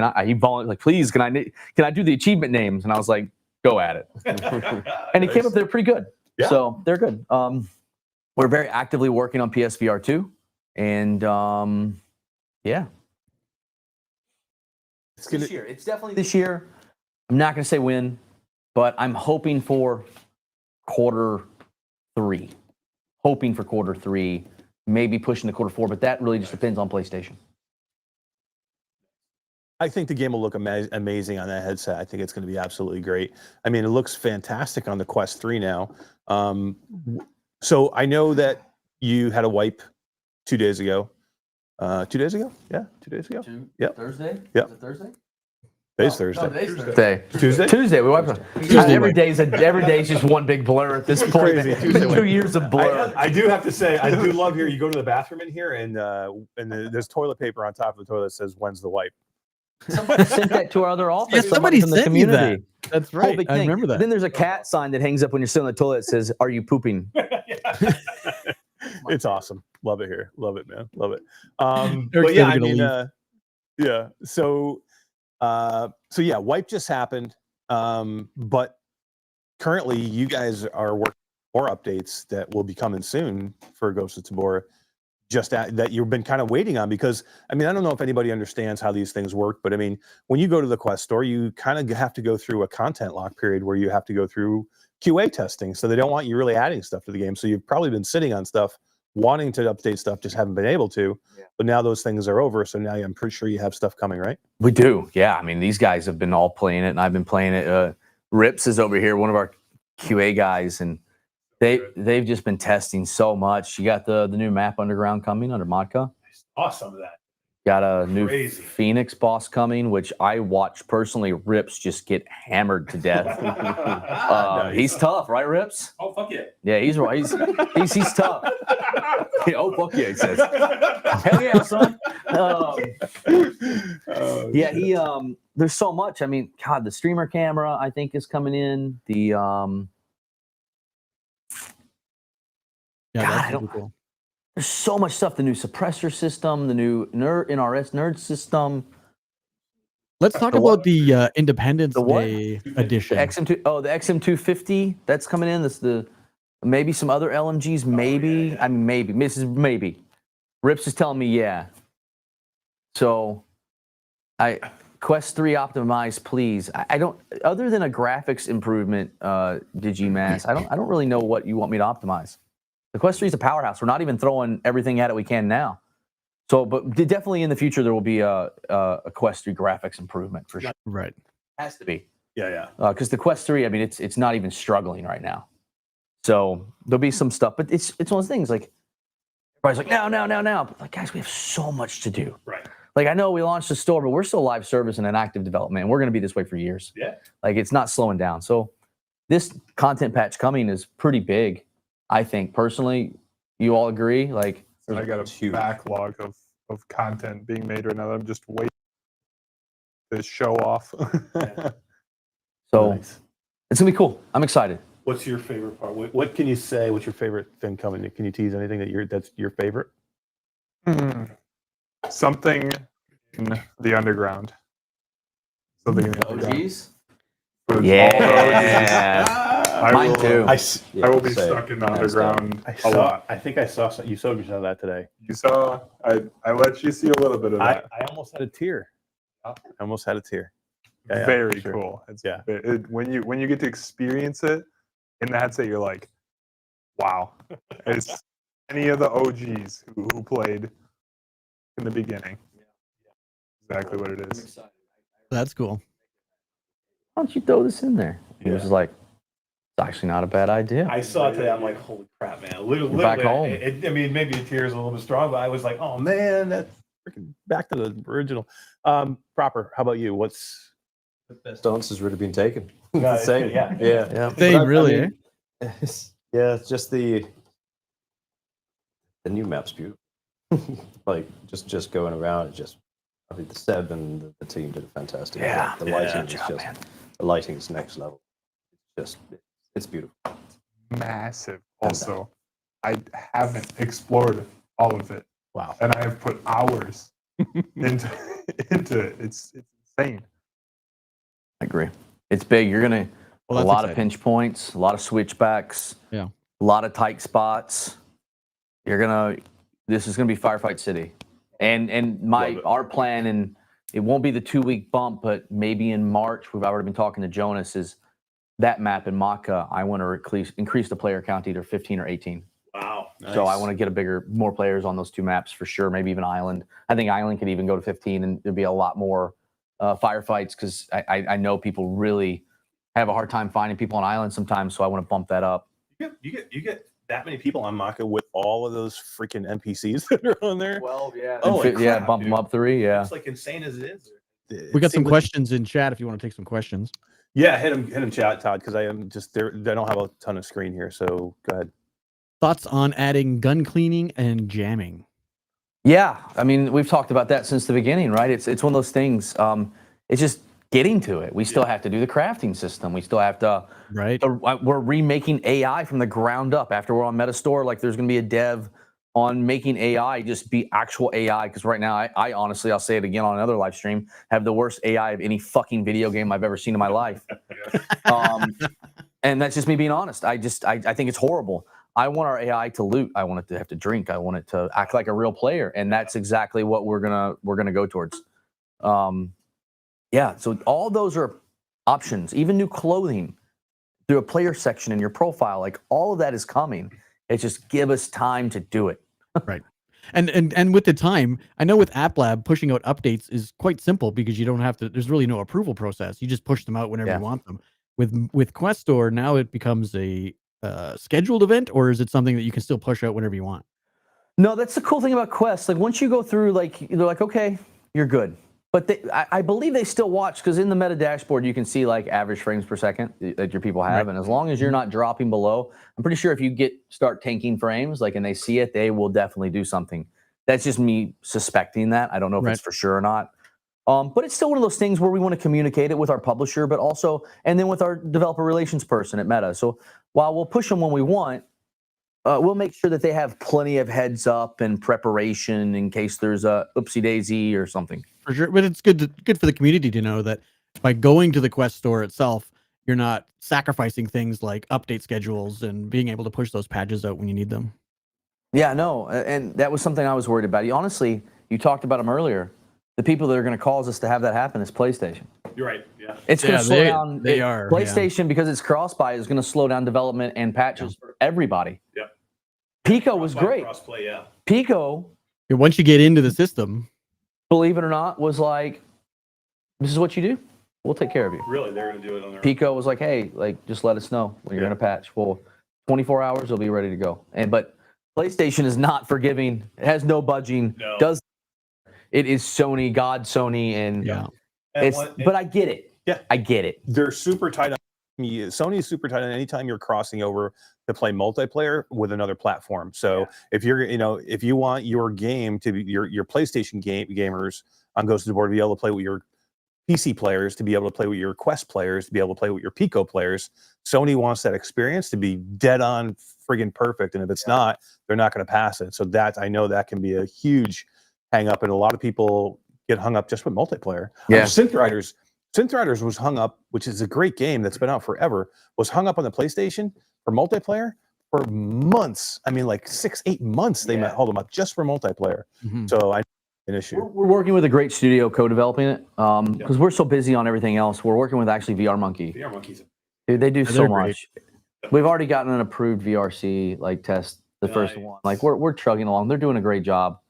please, can I do the achievement names? And I was like, go at it. And he came up there pretty good. Yeah. So they're good. We're very actively working on PSVR2. And yeah. This year. It's definitely this year. I'm not going to say when, but I'm hoping for quarter 3. Hoping for quarter 3, maybe pushing to quarter 4, but that really just depends on PlayStation. I think the game will look amazing on that headset. I think it's going to be absolutely great. I mean, it looks fantastic on the Quest 3 now. So I know that you had a wipe 2 days ago. 2 days ago? Yeah, 2 days ago. Yep. Thursday? Yep. Is it Thursday? Today's Thursday. No, today's Thursday. Tuesday? Tuesday. We wiped every day's just one big blur at this point. Crazy. It's been 2 years of blur. I do have to say, I do love here. You go to the bathroom in here, and there's toilet paper on top of the toilet that says, "When's the wipe?" Somebody sent that to our other office. Yeah, somebody from the sent community. that. That's right. I remember that. Then there's a cat sign that hangs up when you're sitting on the toilet that says, "Are you pooping?" It's awesome. Love it here. Love it, man. Love it. But yeah, I mean, yeah. So yeah, wipe just happened. But currently you guys are working on more updates that will be coming soon for Ghosts of Tabor, that you've been kind of waiting on, because I mean, I don't know if anybody understands how these things work, but I mean, when you go to the Quest store, you kind of have to go through a content lock period where you have to go through QA testing. So they don't want you really adding stuff to the game. So you've probably been sitting on stuff, wanting to update stuff, just haven't been able to. Yeah. But now those things are over. So now I'm pretty sure you have stuff coming, right? We do. Yeah. I mean, these guys have been all playing it, and I've been playing it. Rips is over here, one of our QA guys, and they've just been testing so much. You got the new map Underground coming under Modka. Awesome of that. Got a new Phoenix boss coming, which I watch personally. Rips just get hammered to death. Nice. He's tough, right, Rips? Oh fuck yeah! Yeah, he's right. He's tough. Oh fuck yeah, he says. Hell yeah, son. Yeah, he there's so much. I mean, God, the streamer camera I think is coming in. The yeah, God, cool. There's so much stuff. The new suppressor system, the new NRS nerd system. Let's talk about the Independence Day edition. The XM2, the XM250 that's coming in. This maybe some other LMGs. Maybe I mean maybe Mrs. Maybe. Rips is telling me yeah. So, Quest 3 optimized, please. I don't. Other than a graphics improvement, Digimass, I don't really know what you want me to optimize. The Quest 3 is a powerhouse. We're not even throwing everything at it we can now. So, but definitely in the future there will be a Quest 3 graphics improvement for sure. Right, has to be. Yeah. Because the Quest 3, I mean, it's not even struggling right now. So there'll be some stuff, but it's one of those things like everybody's like now. But like, guys, we have so much to do. Right. Like I know we launched the store, but we're still live service and in active development. And we're going to be this way for years. Yeah. Like it's not slowing down. So this content patch coming is pretty big. I think personally, you all agree. Like I got a backlog of content being made right now. I'm just waiting to show off. So nice. It's gonna be cool. I'm excited. What's your favorite part? What can you say? What's your favorite thing coming? Can you tease anything that's your favorite? Something in the underground. Something in the underground. OGs? Yeah. Mine too. I will be stuck in the underground a lot. I think I saw you showed me some of that today. You saw? I let you see a little bit of that. I almost had a tear. Yeah, very sure. cool. When you get to experience it in the headset, you're like, wow. It's any of the OGs who played in the beginning. Exactly what it is. That's cool. Why don't you throw this in there? He was like, it's actually not a bad idea. I saw it today. I'm like, holy crap, man. Literally, back home. I mean, maybe the tears a little bit strong, but I was like, oh man, that's freaking back to the original. Proper, how about you? What's the best dance has really been taken? No, same. Yeah. Same, really. It's just the new map's beautiful. Like just going around, I think the Seb and the team did a fantastic job. The lighting the lighting is next level. It's beautiful. Massive. Also, I haven't explored all of it. Wow. And I have put hours into it. It's insane. I agree. It's big. You're gonna a lot exciting. of pinch points, a lot of switchbacks, yeah, a lot of tight spots. This is gonna be Firefight City, and our plan, and it won't be the 2-week bump, but maybe in March. We've already been talking to Jonas. Is that map in Maka? I want to increase the player count to either 15 or 18. Wow. Nice. So I want to get more players on those two maps for sure. Maybe even Island. I think Island could even go to 15, and there'd be a lot more firefights because I know people really have a hard time finding people on Island sometimes. So I want to bump that up. You get that many people on Maka with all of those freaking NPCs that are on there. 12, yeah. Oh, yeah, bump them up 3, yeah. It's like insane as it is. We got some questions in chat if you want to take some questions. Yeah, hit him chat, Todd, because I am just there. They don't have a ton of screen here, so go ahead. Thoughts on adding gun cleaning and jamming? Yeah, I mean, we've talked about that since the beginning, right? It's one of those things. It's just getting to it. We still have to do the crafting system. We still have to. Right. We're remaking AI from the ground up. After we're on Metastore, like there's going to be a dev on making AI just be actual AI. Because right now, I honestly, I'll say it again on another live stream, have the worst AI of any fucking video game I've ever seen in my life. And that's just me being honest. I think it's horrible. I want our AI to loot. I want it to have to drink. I want it to act like a real player, and that's exactly what we're gonna go towards. Yeah. So all those are options. Even new clothing through a player section in your profile, like all of that is coming. It's just give us time to do it. Right. And with the time, I know with App Lab pushing out updates is quite simple because you don't have to. There's really no approval process. You just push them out whenever you want them. With Quest Store, now it becomes a scheduled event, or is it something that you can still push out whenever you want? No, that's the cool thing about Quest. Like once you go through, like they're like, okay, you're good. But I believe they still watch because in the meta dashboard you can see like average frames per second that your people have, and as long as you're not dropping below, I'm pretty sure if you start tanking frames, like and they see it, they will definitely do something. That's just me suspecting that. I don't know if it's for sure or not. But it's still one of those things where we want to communicate it with our publisher, but also, and then with our developer relations person at Meta. So while we'll push them when we want, we'll make sure that they have plenty of heads up and preparation in case there's a oopsie daisy or something. For sure, but it's good for the community to know that by going to the Quest Store itself, you're not sacrificing things like update schedules and being able to push those patches out when you need them. Yeah, no, and that was something I was worried about. Honestly, you talked about them earlier. The people that are going to cause us to have that happen is PlayStation. You're right. Yeah. It's going to slow down. PlayStation, because it's cross-buy, is going to slow down development and patches for everybody. Yeah. Pico was great. Cross-play, yeah. Pico, once you get into the system, believe it or not, was like, this is what you do. We'll take care of you. Really, they're going to do it on their own. Pico was like, hey, like just let us know when you're going to patch. Well, 24 hours, they'll be ready to go. But PlayStation is not forgiving. It has no budging. No. It is Sony, God Sony, and but I get it. Yeah, I get it. They're super tight on. Sony is super tight on anytime you're crossing over to play multiplayer with another platform. So if you're, if you want your game to be your PlayStation gamers on Ghost of Tabor to be able to play with your PC players, to be able to play with your Quest players, to be able to play with your Pico players, Sony wants that experience to be dead on friggin' perfect. And if it's not, they're not going to pass it. So I know that can be a huge hang up, and a lot of people get hung up just with multiplayer. Yeah. Synth Riders was hung up, which is a great game that's been out forever, was hung up on the PlayStation for multiplayer for months. I mean, like 6-8 months they might hold them up just for multiplayer. So I an issue. We're working with a great studio co-developing it because we're so busy on everything else. We're working with actually VR Monkey. VR Monkey's dude, they do so much. We've already gotten an approved VRC like test, the first one. Like we're chugging along. They're doing a great job.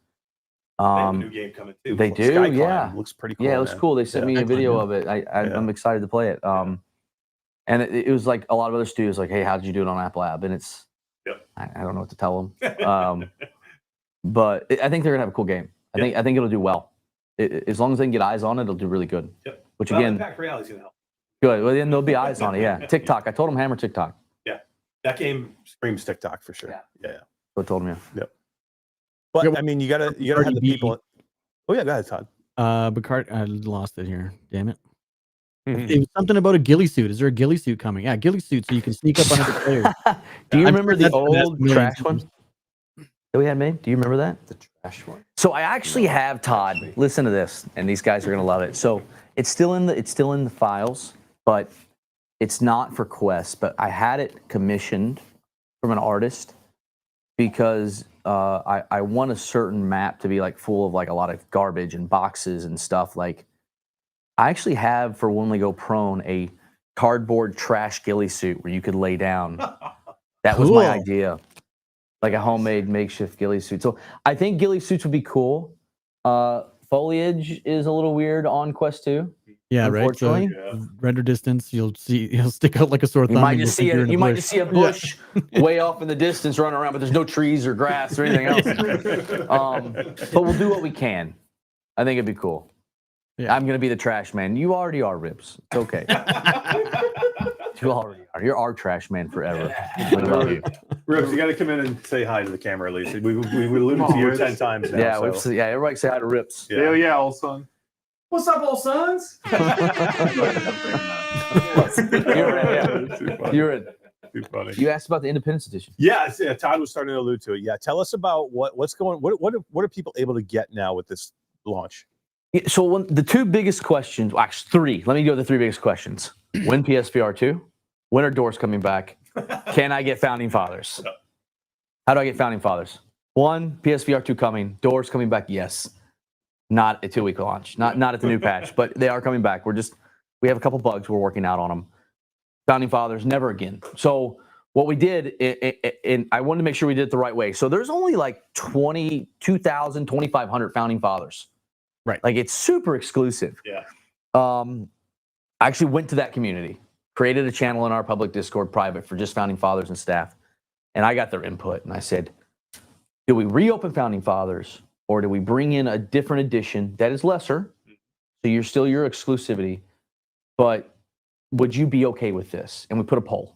They have a new game coming too. They do, Skyclimb. Looks pretty cool. Yeah, it looks cool. They sent me a video of it. I'm excited to play it. And it was like a lot of other studios like, hey, how did you do it on App Lab? And it's, I don't know what to tell them. But I think they're gonna have a cool game. I think it'll do well. As long as they can get eyes on it, it'll do really good. Which again, Impact Reality's gonna help. Good. Well, then there'll be eyes on it. Yeah, TikTok. I told them hammer TikTok. Yeah, that game screams TikTok for sure. Yeah. So I told them. Yep. But I mean, you gotta have the people. Oh yeah, go ahead, Todd. Bacard, I lost it here. Damn it. It was something about a ghillie suit. Is there a ghillie suit coming? Yeah, ghillie suit, so you can sneak up on other players. Do you remember the old trash one that we had made? Do you remember that? The trash one. So I actually have, Todd. Listen to this, and these guys are gonna love it. So it's still in the files, but it's not for Quest. But I had it commissioned from an artist because I want a certain map to be like full of like a lot of garbage and boxes and stuff. Like I actually have for when we go prone a cardboard trash ghillie suit where you could lay down. That was my idea, like a homemade makeshift ghillie suit. So I think ghillie suits would be cool. Foliage is a little weird on Quest 2. Yeah, right. So render distance, you'll stick out like a sore thumb. You might just see a bush way off in the distance running around, but there's no trees or grass or anything else. But we'll do what we can. I think it'd be cool. Yeah. I'm gonna be the trash man. You already are, Rips. It's okay. You already are. You're our trash man forever. We love you. Rips, you got to come in and say hi to the camera at least. We alluded to you 10 times now. Yeah, so. Everybody say hi to Rips. Yeah, old son. What's up, old sons? You're in. Too funny. You asked about the Independence Edition. Yeah, Todd was starting to allude to it. Yeah, tell us about what's going. What are people able to get now with this launch? So the two biggest questions, actually three. Let me go to the three biggest questions. When PSVR2? When are doors coming back? Can I get Founding Fathers? How do I get Founding Fathers? 1, PSVR2 coming. Doors coming back, yes. Not a 2-week launch. Not at the new patch, but they are coming back. We have a couple bugs we're working out on them. Founding Fathers, never again. So what we did, and I wanted to make sure we did it the right way. So there's only like 2,000, 2,500 Founding Fathers. Right. Like it's super exclusive. Yeah. I actually went to that community, created a channel in our public Discord private for just Founding Fathers and staff. And I got their input and I said, do we reopen Founding Fathers or do we bring in a different edition that is lesser? So you're still your exclusivity, but would you be okay with this? And we put a poll.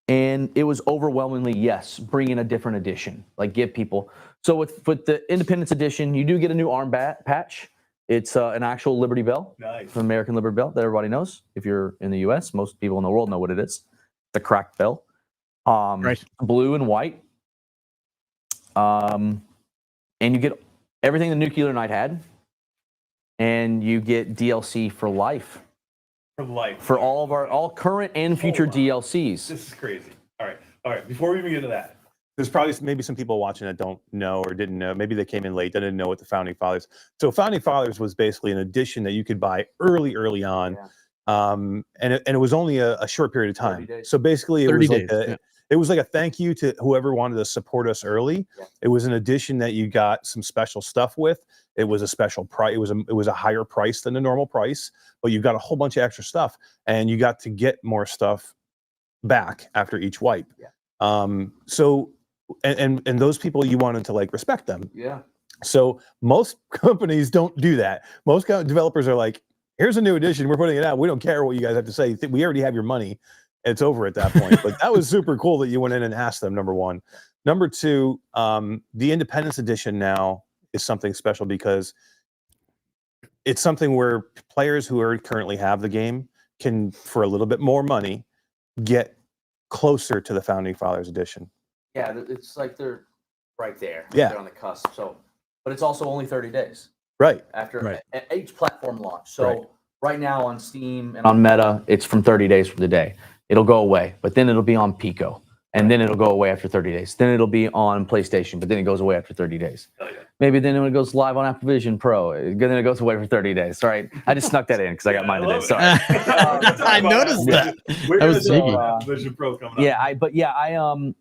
And it was overwhelmingly yes, bring in a different edition, like give people. So with the Independence Edition, you do get a new arm patch. It's an actual Liberty Bell, Nice. an American Liberty Bell that everybody knows. If you're in the U.S., most people in the world know what it is. The cracked bell, Right. blue and white, and you get everything the Nuclear Knight had, and you get DLC for life. For life. For all current and future DLCs. This is crazy. All right. Before we even get to that, there's probably maybe some people watching that don't know or didn't know. Maybe they came in late. They didn't know what the Founding Fathers. So Founding Fathers was basically an edition that you could buy early on, and it was only a short period of time. So basically, it was like it was like a thank you to whoever wanted to support us early. Yeah. It was an edition that you got some special stuff with. It was a special price. It was a higher price than the normal price, but you got a whole bunch of extra stuff, and you got to get more stuff back after each wipe. Yeah. So, and those people, you wanted to like respect them. Yeah. So most companies don't do that. Most developers are like, here's a new edition. We're putting it out. We don't care what you guys have to say. We already have your money. It's over at that point. But that was super cool that you went in and asked them, number one. Number two, the Independence Edition now is something special because it's something where players who currently have the game can, for a little bit more money, get closer to the Founding Fathers Edition. Yeah, it's like they're right there. Yeah. They're on the cusp. So, but it's also only 30 days. Right. After each platform launch. So right now on Steam and on Meta, it's from 30 days from today. It'll go away, but then it'll be on Pico. And then it'll go away after 30 days. Then it'll be on PlayStation, but then it goes away after 30 days. Yeah. Maybe then when it goes live on Apple Vision Pro, then it goes away for 30 days. All right. I just snuck that in because I got mine today. Sorry. I noticed that. That was sneaky. Vision Pro coming up. Yeah,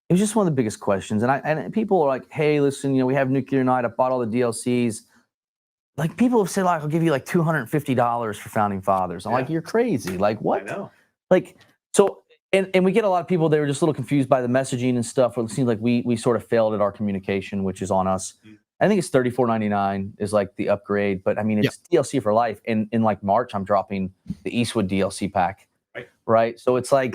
it was just one of the biggest questions. And people are like, hey, listen, we have Nuclear Knight. I bought all the DLCs. Like people have said, like, I'll give you like $250 for Founding Fathers. I'm like, you're crazy. Like what? I know. Like, so, and we get a lot of people, they were just a little confused by the messaging and stuff. It seems like we sort of failed at our communication, which is on us. I think it's $34.99 is like the upgrade, but I mean, it's DLC for life. And in like March, I'm dropping the Eastwood DLC pack. Right. So it's like.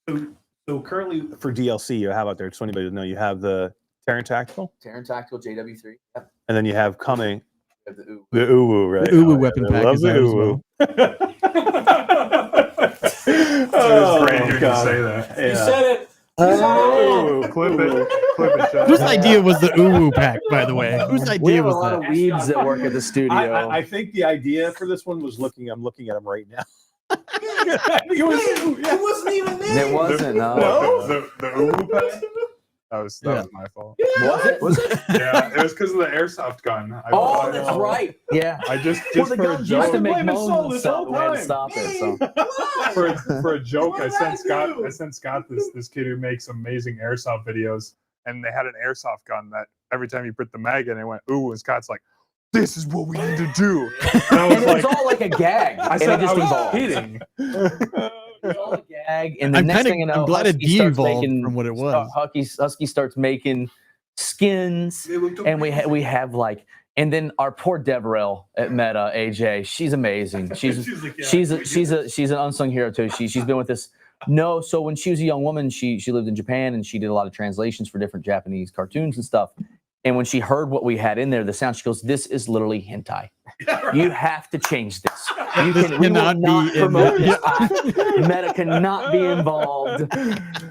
So currently for DLC, you have out there, just so anybody to know, you have the Terran Tactical. JW3. Yep. And then you have coming. The Uwu, right? The Uwu weapon pack is the Uwu. Oh, great you can say that. Yeah. You said it. Oh, clip it. Whose idea was the Uwu pack, by the way? Whose We idea have a was lot of that? weebs that work at the studio. I think the idea for this one was I'm looking at them right now. It wasn't even there. It wasn't, no. The Uwu pack? That was my fault. Was it? Yeah, it was because of the airsoft gun. That's right. Yeah. I just Well, for the a guns used to joke, make Blame Soul moans this and whole stuff. We had to time. stop it. So. for a joke, I sent Scott this kid who makes amazing airsoft videos, and they had an airsoft gun that every time you put the mag in, it went ooh, and Scott's like, "This is what we need to do." And I was And like, it's all like a gag. I and said it just I was evolved. kidding. It's all a gag. And the I'm next kinda- thing you know, I'm glad it Husky starts de-evolved making- from what it was. Husky starts making skins, and we have like, and then our poor Deborah at Meta, AJ, she's amazing. She's an unsung hero too. She's been with us. No, so when she was a young woman, she lived in Japan and she did a lot of translations for different Japanese cartoons and stuff. And when she heard what we had in there, the sound, she goes, "This is literally hentai. You have to change this. We will cannot not be in promote that." this. Meta cannot be involved."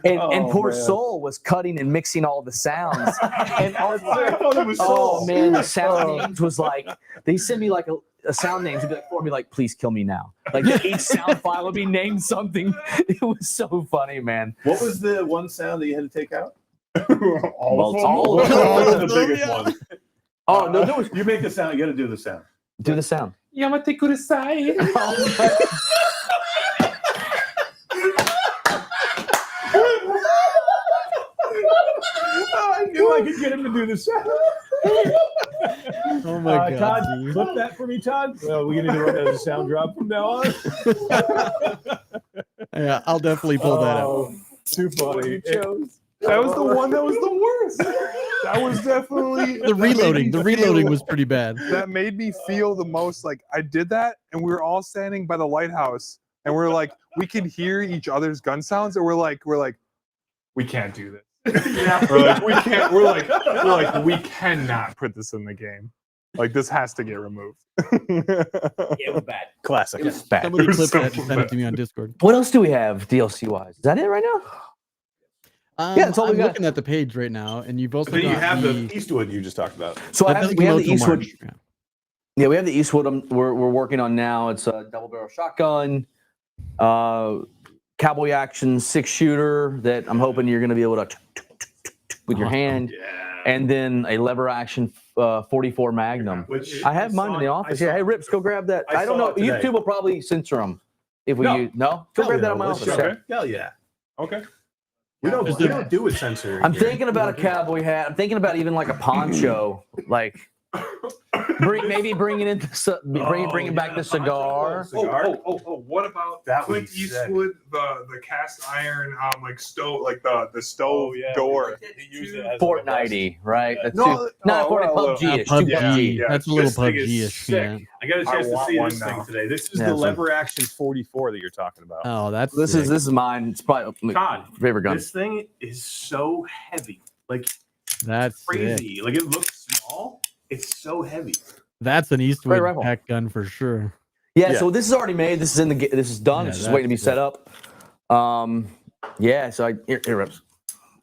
And poor man. Soul was cutting and mixing all the sounds. And I thought it was oh Soul. man, the sound names was like, they sent me like a sound name to be like, be like, please kill me now. Like each sound file would be named something. It was so funny, man. What was the one sound that you had to take out? all What was the biggest Yeah. one? Oh no, there was. You make the sound. You got to do the sound. Do the sound. Yamate kudasai. I knew I could get him to do the sound. Oh my God. Todd, dude. flip that for me, Todd. Well, we're gonna do it as a sound drop from now on. Yeah, I'll definitely pull that out. Oh, too funny. That was the one that was the worst. That was definitely The reloading was pretty bad. that made me feel the most like I did that, and we were all standing by the lighthouse, and we're like, we could hear each other's gun sounds, and we're like, we can't do this. Yeah. We're like, we can't. We're like, we cannot put this in the game. Like, this has to get removed. It was bad. Classic. It was bad. Somebody It was clip so that and send it to me on Discord. What else do we have DLC wise? Is that it right now? Yeah, that's all we I'm got. looking at the page right now, and you've also Then you got have the Eastwood you just talked about. So that doesn't we come have out the till Eastwood. March. Yeah. Yeah, we have the Eastwood. We're working on now. It's a double barrel shotgun, cowboy action 6-shooter that I'm hoping you're going to be able to with your hand, and then a lever action 44 Magnum. Which I have mine in the office. Yeah, hey Rips, go grab that. I I don't saw know. it today. YouTube will probably censor them if we No. use. No, go grab that in my Let's office. show Yeah. it. Hell yeah. Okay. We don't Is we it- don't do it censoring. I'm here. thinking about a cowboy hat. I'm thinking about even like a poncho, like bringing in bringing back the cigar. Cigar? What about That would Clint be sick. Eastwood, the cast iron, like stove, like the stove door? Fortnite-y, right? That's No, not oh, Fortnite, well, PUBG. It's too PUBG. PUBG. Yeah, That's a little This thing is PUBG-ish. sick. Yeah. I got a chance to want see one this now. thing today. This is Yeah, the so- lever action 44 that you're talking about. Oh, that's This sick. is mine. It's probably my Todd, favorite gun. this thing is so heavy, like That's sick. crazy. Like it looks small. It's so heavy. That's an Eastwood rifle. pack gun for sure. Yeah, Yeah. so this is already made. This is in the. This is done. Yeah, It's just waiting to be that's set up. Yeah. So here Rips,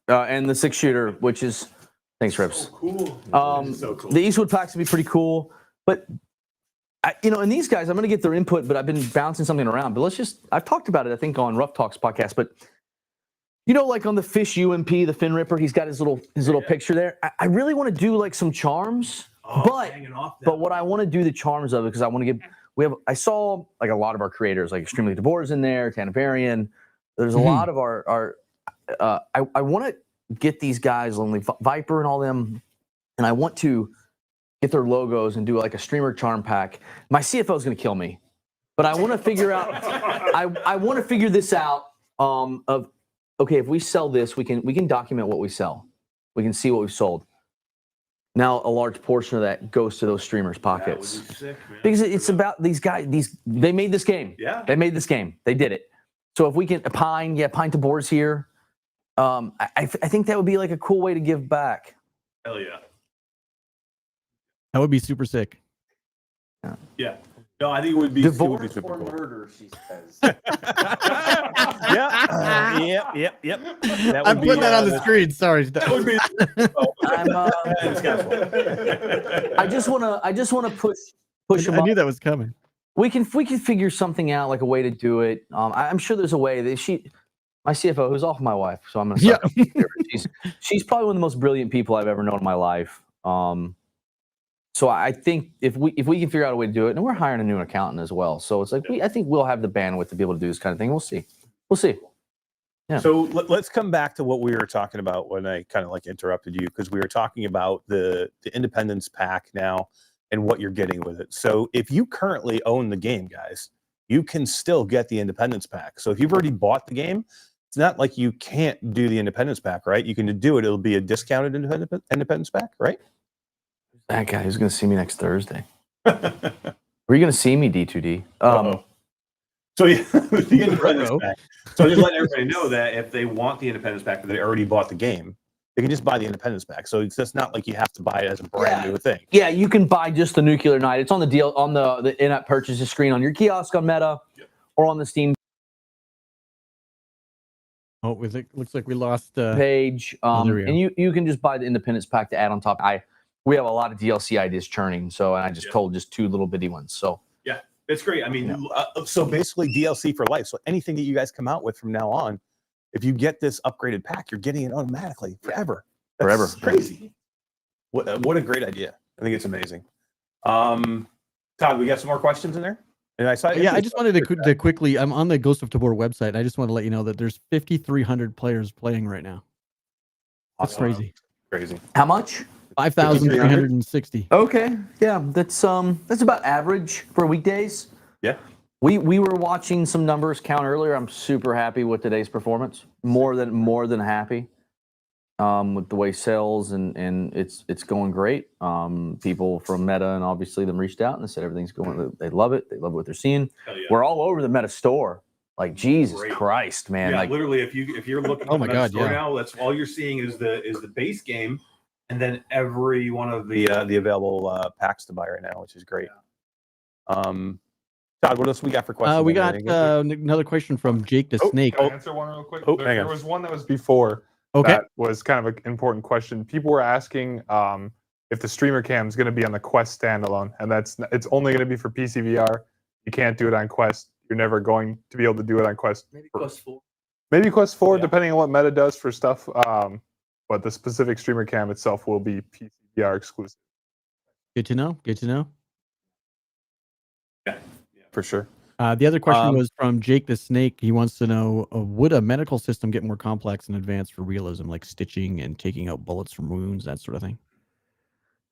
and the 6-shooter, which is thanks Rips. Cool. So cool. The Eastwood packs would be pretty cool, but and these guys, I'm going to get their input, but I've been bouncing something around. But I've talked about it, I think, on Rough Talks podcast. But like on the Fish UMP, the Fin Ripper, he's got his little picture there. I really want to do like some charms, Hanging off that. but what I want to do the charms of it because I want to give. I saw like a lot of our creators, like Extremely Tabor's in there, Tanavarian. There's a lot of our. I want to get these guys, Lonely Viper and all them, and I want to get their logos and do like a streamer charm pack. My CFO is going to kill me, but I want to figure out. I want to figure this out. Of okay, if we sell this, we can document what we sell. We can see what we've sold. Now a large portion of that goes to those streamers' pockets. That would be sick, man. Because it's about these guys. They made this game. Yeah. They made this game. They did it. So if we can Pine Tabor's here. I think that would be like a cool way to give back. Hell yeah. That would be super sick. Yeah. No, I think it would be, Divorce super or cool. murder, she says. Yep. That I'm putting that on the screen. Sorry. That would be. I just want to push them I up. knew that was coming. We can figure something out, like a way to do it. I'm sure there's a way. My CFO, who's off my wife, so I'm gonna start. She's probably one of the most brilliant people I've ever known in my life. So I think if we can figure out a way to do it, and we're hiring a new accountant as well, so it's like I think we'll have the bandwidth to be able to do this kind of thing. We'll see. Yeah. So let's come back to what we were talking about when I kind of like interrupted you, because we were talking about the Independence Pack now and what you're getting with it. So if you currently own the game, guys, you can still get the Independence Pack. So if you've already bought the game, it's not like you can't do the Independence Pack, right? You can do it. It'll be a discounted Independence Pack, right? That guy who's going to see me next Thursday. Were you going to see me, D2D? So yeah, the Independence Pack. So just letting everybody know that if they want the Independence Pack, but they already bought the game, they can just buy the Independence Pack. So it's just not like you have to buy it as a brand new thing. Yeah, you can buy just the Nuclear Night. It's on the deal on the in-app purchases screen on your kiosk on Meta or on the Steam Oh, it looks like we lost. page. there we go. And you can just buy the Independence Pack to add on top. we have a lot of DLC ideas churning. So and I just told just 2 little bitty ones. So yeah, it's great. I mean, so basically DLC for life. So anything that you guys come out with from now on, if you get this upgraded pack, you're getting it automatically forever. That's crazy. What a great idea. I think it's amazing. Todd, we got some more questions in there? And I just wanted to quickly, I'm on the Ghost of Tabor website. I just want to let you know that there's 5,300 players playing right now. That's crazy. Crazy. How much? 5,360. Okay. Yeah, that's about average for weekdays. Yeah. We were watching some numbers count earlier. I'm super happy with today's performance. More than happy. With the way sales and it's going great. People from Meta and obviously them reached out and said everything's going. They love it. They love what they're seeing. Yeah. We're all over the Meta store. Like Jesus Christ, man! Yeah, like literally, if you're looking at the Meta store now, that's all you're seeing is the base game, and then every one of the available packs to buy right now, which is great. Todd, what else we got for questions? We got another question from Jake the Snake. Can I answer one real quick? Oh, there was one that was before. Okay. That was kind of an important question. People were asking if the streamer cam is going to be on the Quest standalone, and it's only going to be for PC VR. You can't do it on Quest. You're never going to be able to do it on Quest. Maybe Quest 4. Maybe Quest 4, depending on what Meta does for stuff. But the specific streamer cam itself will be PC VR exclusive. Good to know. Good to know. Yeah, for sure. The other question was from Jake the Snake. He wants to know, would a medical system get more complex and advanced for realism, like stitching and taking out bullets from wounds, that sort of thing?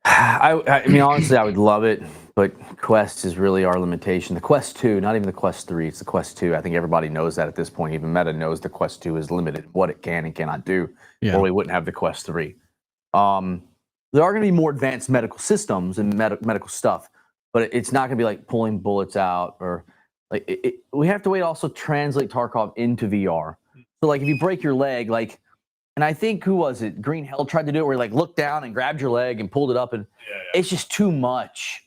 I mean, honestly, I would love it, but Quest is really our limitation. The Quest 2, not even the Quest 3, it's the Quest 2. I think everybody knows that at this point. Even Meta knows the Quest 2 is limited, what it can and cannot do, or we wouldn't have the Quest 3. There are going to be more advanced medical systems and medical stuff, but it's not going to be like pulling bullets out or like we have to wait also translate Tarkov into VR. So like if you break your leg, like, and I think who was it? Green Hell tried to do it where he like looked down and grabbed your leg and pulled it up, and it's just too much.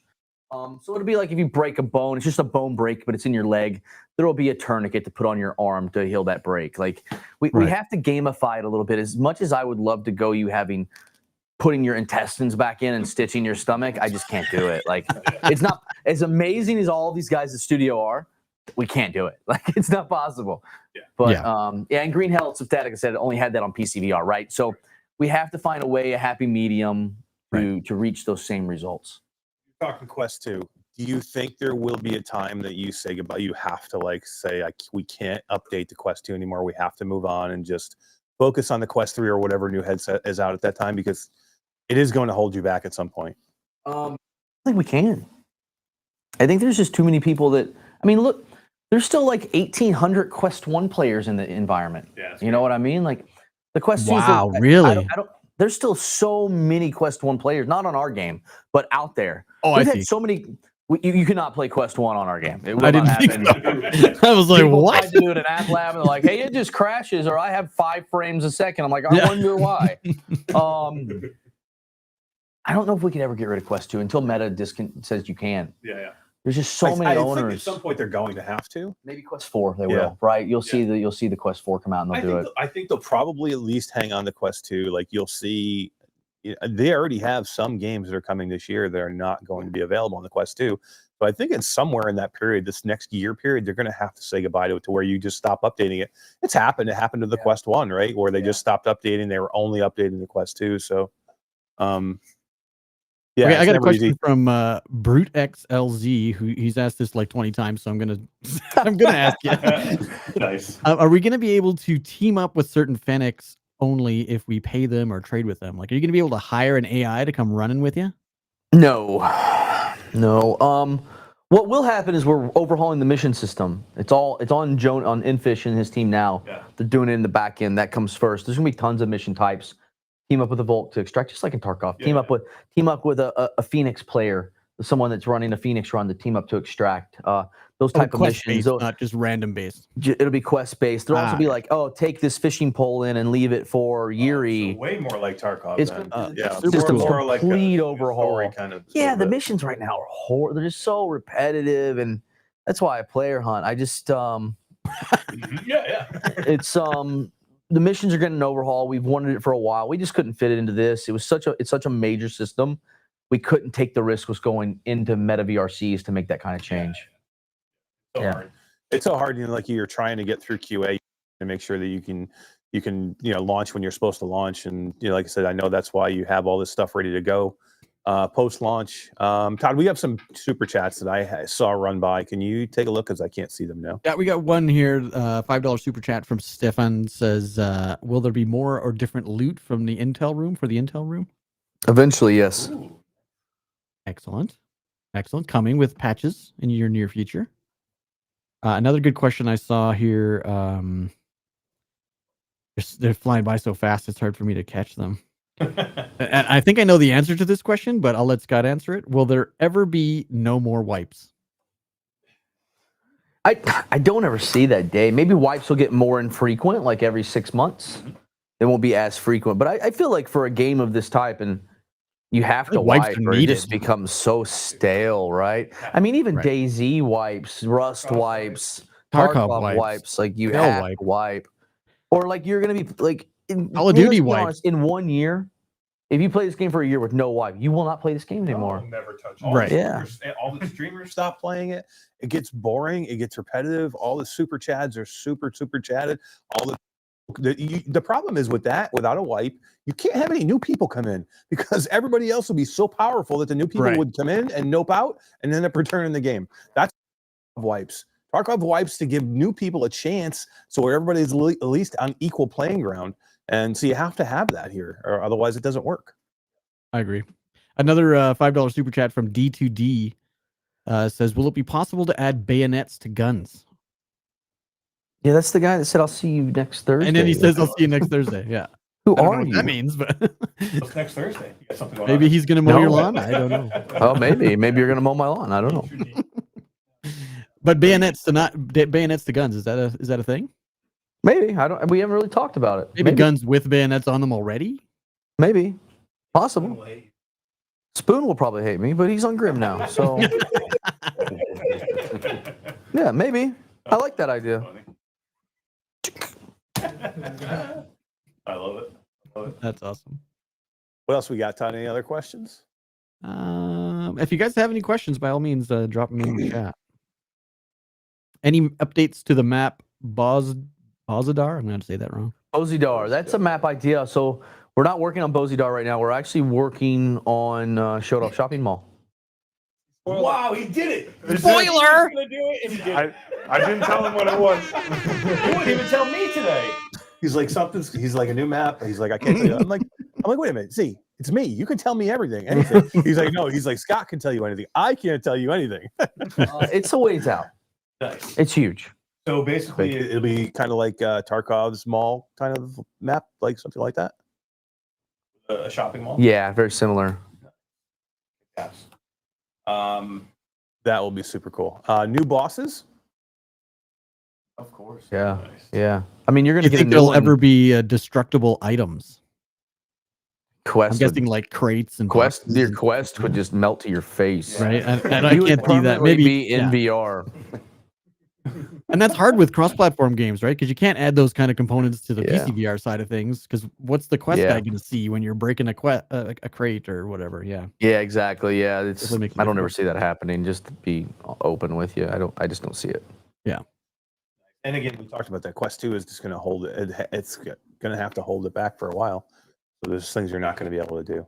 So it'll be like if you break a bone, it's just a bone break, but it's in your leg. There will be a tourniquet to put on your arm to heal that break. Like we have to gamify it a little bit. As much as I would love to go you putting your intestines back in and stitching your stomach, I just can't do it. Like it's not as amazing as all these guys at studio are. We can't do it. Like it's not possible. But and Green Hell, like I said, only had that on PCVR, right? So we have to find a happy medium to reach those same results. You're talking Quest 2. Do you think there will be a time that you say goodbye? You have to like say we can't update the Quest 2 anymore. We have to move on and just focus on the Quest 3 or whatever new headset is out at that time, because it is going to hold you back at some point. I think we can. I think there's just too many people that. I mean, look. There's still like 1,800 Quest 1 players in the environment. Yeah, you know what I mean? Like the Quest 2. Wow, really? There's still so many Quest 1 players, not on our game, but out there. We've had so many. You cannot play Quest 1 on our game. It will I didn't not happen. think so. I was like, People what? tried to do it in App Lab, and they're like, hey, it just crashes, or I have 5 frames a second. I'm like, I wonder why. I don't know if we can ever get rid of Quest 2 until Meta says you can. Yeah. There's just so many owners. Think at some point they're going to have to. Maybe Quest 4 they will, right? You'll see the Quest 4 come out and they'll do it. I think they'll probably at least hang on to Quest 2. Like you'll see, they already have some games that are coming this year that are not going to be available on the Quest 2. So I think it's somewhere in that period, this next year period, they're going to have to say goodbye to it, to where you just stop updating it. It's happened. It happened to the Quest 1, right? Where they just stopped updating. They were only updating the Quest 2. So, yeah, okay, I got a question from Brute XLZ, who he's asked this like 20 times, so I'm gonna ask you. Nice. Are we gonna be able to team up with certain Fenix only if we pay them or trade with them? Like, are you gonna be able to hire an AI to come running with you? No. What will happen is we're overhauling the mission system. It's on Infish and his team now. Yeah. They're doing it in the back end. That comes first. There's gonna be tons of mission types. Team up with a Volt to extract, just like in Tarkov. Team up with a Phoenix player, someone that's running a Phoenix run to team up to extract. Those type of missions, not just random based. It'll be quest based. There'll also be like, take this fishing pole in and leave it for Yuri. So way more like Tarkov. System's more complete like overhaul. Kind of. Yeah, the missions right now are they're just so repetitive, and that's why I player hunt. I just it's the missions are getting an overhaul. We've wanted it for a while. We just couldn't fit it into this. It's such a major system. We couldn't take the risk was going into meta VRCs to make that kind of change. Hard. It's so hard, like you're trying to get through QA to make sure that you can launch when you're supposed to launch. And like I said, I know that's why you have all this stuff ready to go post launch. Todd, we have some super chats that I saw run by. Can you take a look, because I can't see them now? Yeah, we got one here. $5 super chat from Stefan says, "Will there be more or different loot from the Intel room for the Intel room?" Eventually, yes. Ooh. Excellent. Coming with patches in your near future. Another good question I saw here. They're flying by so fast, it's hard for me to catch them. And I think I know the answer to this question, but I'll let Scott answer it. Will there ever be no more wipes? I don't ever see that day. Maybe wipes will get more infrequent, like every 6 months. They won't be as frequent. But I feel like for a game of this type, and you have to wipe, or it just becomes so stale, right? I mean, even DayZ wipes, Rust wipes, Tarkov wipes. Like you have to wipe. Or like you're gonna be like Call of Duty wipes. In 1 year, if you play this game for a year with no wipe, you will not play this game anymore. I'll never touch it. All the streamers stop playing it. It gets boring. It gets repetitive. All the super chads are super chatted. The problem is with that, without a wipe, you can't have any new people come in, because everybody else will be so powerful that the new people would come in and nope out and end up returning the game. That's wipes. Tarkov wipes to give new people a chance, so everybody's at least on equal playing ground. And so you have to have that here, or otherwise it doesn't work. I agree. Another $5 super chat from D2D says, "Will it be possible to add bayonets to guns?" Yeah, that's the guy that said, "I'll see you next Thursday." And then he says, "I'll see you next Thursday." Yeah. Who are you? What that means, but What's next Thursday? You got something going maybe on? he's gonna mow your lawn. I don't know. Oh, maybe you're gonna mow my lawn. I don't know. But bayonets to guns, is that a thing? Maybe. We haven't really talked about it. Maybe guns with bayonets on them already. Maybe. Possible. Spoon will probably hate me, but he's on Grim now, so yeah, maybe. I like that idea. I love it. That's awesome. What else we got, Todd? Any other questions? If you guys have any questions, by all means, drop them in the chat. Any updates to the map Bozidar? I'm going to say that wrong. Bozidar. That's a map idea. So we're not working on Bozidar right now. We're actually working on Shodoff Shopping Mall. Wow, he did it! Spoiler! I didn't tell him what it was. He wouldn't even tell me today. He's like he's like a new map. He's like, I can't tell you. I'm like, wait a minute. See, it's me. You can tell me anything. He's like, no. He's like, Scott can tell you anything. I can't tell you anything. It's a ways out. Nice. It's huge. So basically, it'll be kind of like Tarkov's mall kind of map, like something like that. A shopping mall. Yeah, very similar. Yes. That will be super cool. New bosses. Of course. Yeah. Nice. Yeah. I mean, you're gonna You get think there'll ever be destructible items? Quest. I'm guessing like crates and Quest. boxes Your and- Quest would just melt to your face. right? And I You would can't see that. permanently Maybe be in VR. And that's hard with cross-platform games, right? Because you can't add those kind of components to the Yeah. PC VR side of things. Because what's the Quest guy going to see when you're breaking a crate or whatever? Yeah. Yeah, exactly. Yeah, it's. Definitely makes it I don't ever difficult. see that happening. Just to be open with you, I just don't see it. Yeah. And again, we talked about that. Quest 2 is just going to hold it. It's going to have to hold it back for a while. So there's things you're not going to be able to do.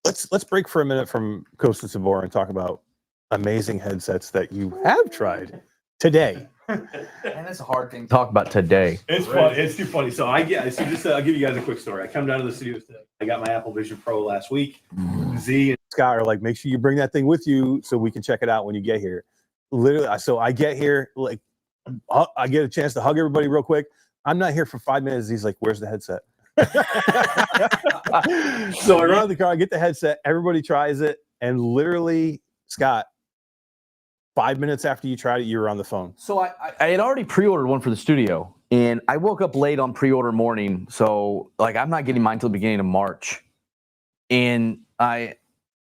Let's break for a minute from Ghosts of Tabor and talk about amazing headsets that you have tried today. And that's a hard thing to talk about today. It's fun. It's too funny. So I'll give you guys a quick story. I come down to the studios today. I got my Apple Vision Pro last week. Z and Scott are like, make sure you bring that thing with you so we can check it out when you get here. Literally, so I get here, like, I get a chance to hug everybody real quick. I'm not here for 5 minutes. He's like, where's the headset? So I run out of the car, I get the headset, everybody tries it, and literally, Scott, 5 minutes after you tried it, you were on the phone. So I had already pre-ordered one for the studio, and I woke up late on pre-order morning. So like I'm not getting mine till the beginning of March. And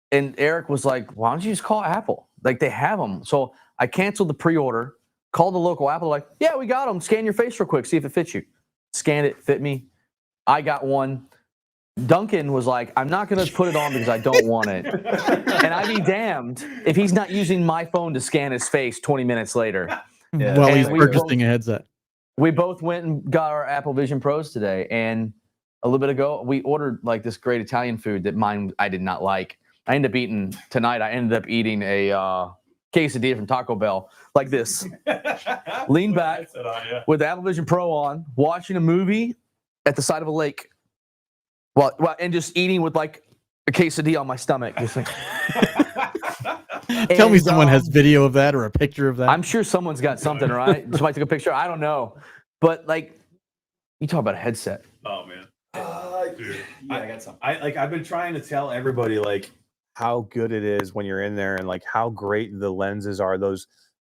Eric was like, why don't you just call Apple? Like they have them. So I canceled the pre-order, called the local Apple, like, yeah, we got them. Scan your face real quick, see if it fits you. scanned it, fit me. I got one. Duncan was like, I'm not going to put it on because I don't want it. And I'd be damned if he's not using my phone to scan his face 20 minutes later. While he's And purchasing a headset. We both went and got our Apple Vision Pros today. And a little bit ago, we ordered like this great Italian food that I did not like. I ended up eating a quesadilla from Taco Bell like this. Lean back with the Apple Vision Pro on, watching a movie at the side of a lake. Well, and just eating with like a quesadilla on my stomach. Just like, Tell me someone has video of that or a picture of that. I'm sure someone's got something, right? Somebody took a picture. I don't know. But like, you talk about a headset. Oh man. Dude, I got something. I've been trying to tell everybody like how good it is when you're in there and like how great the lenses are. The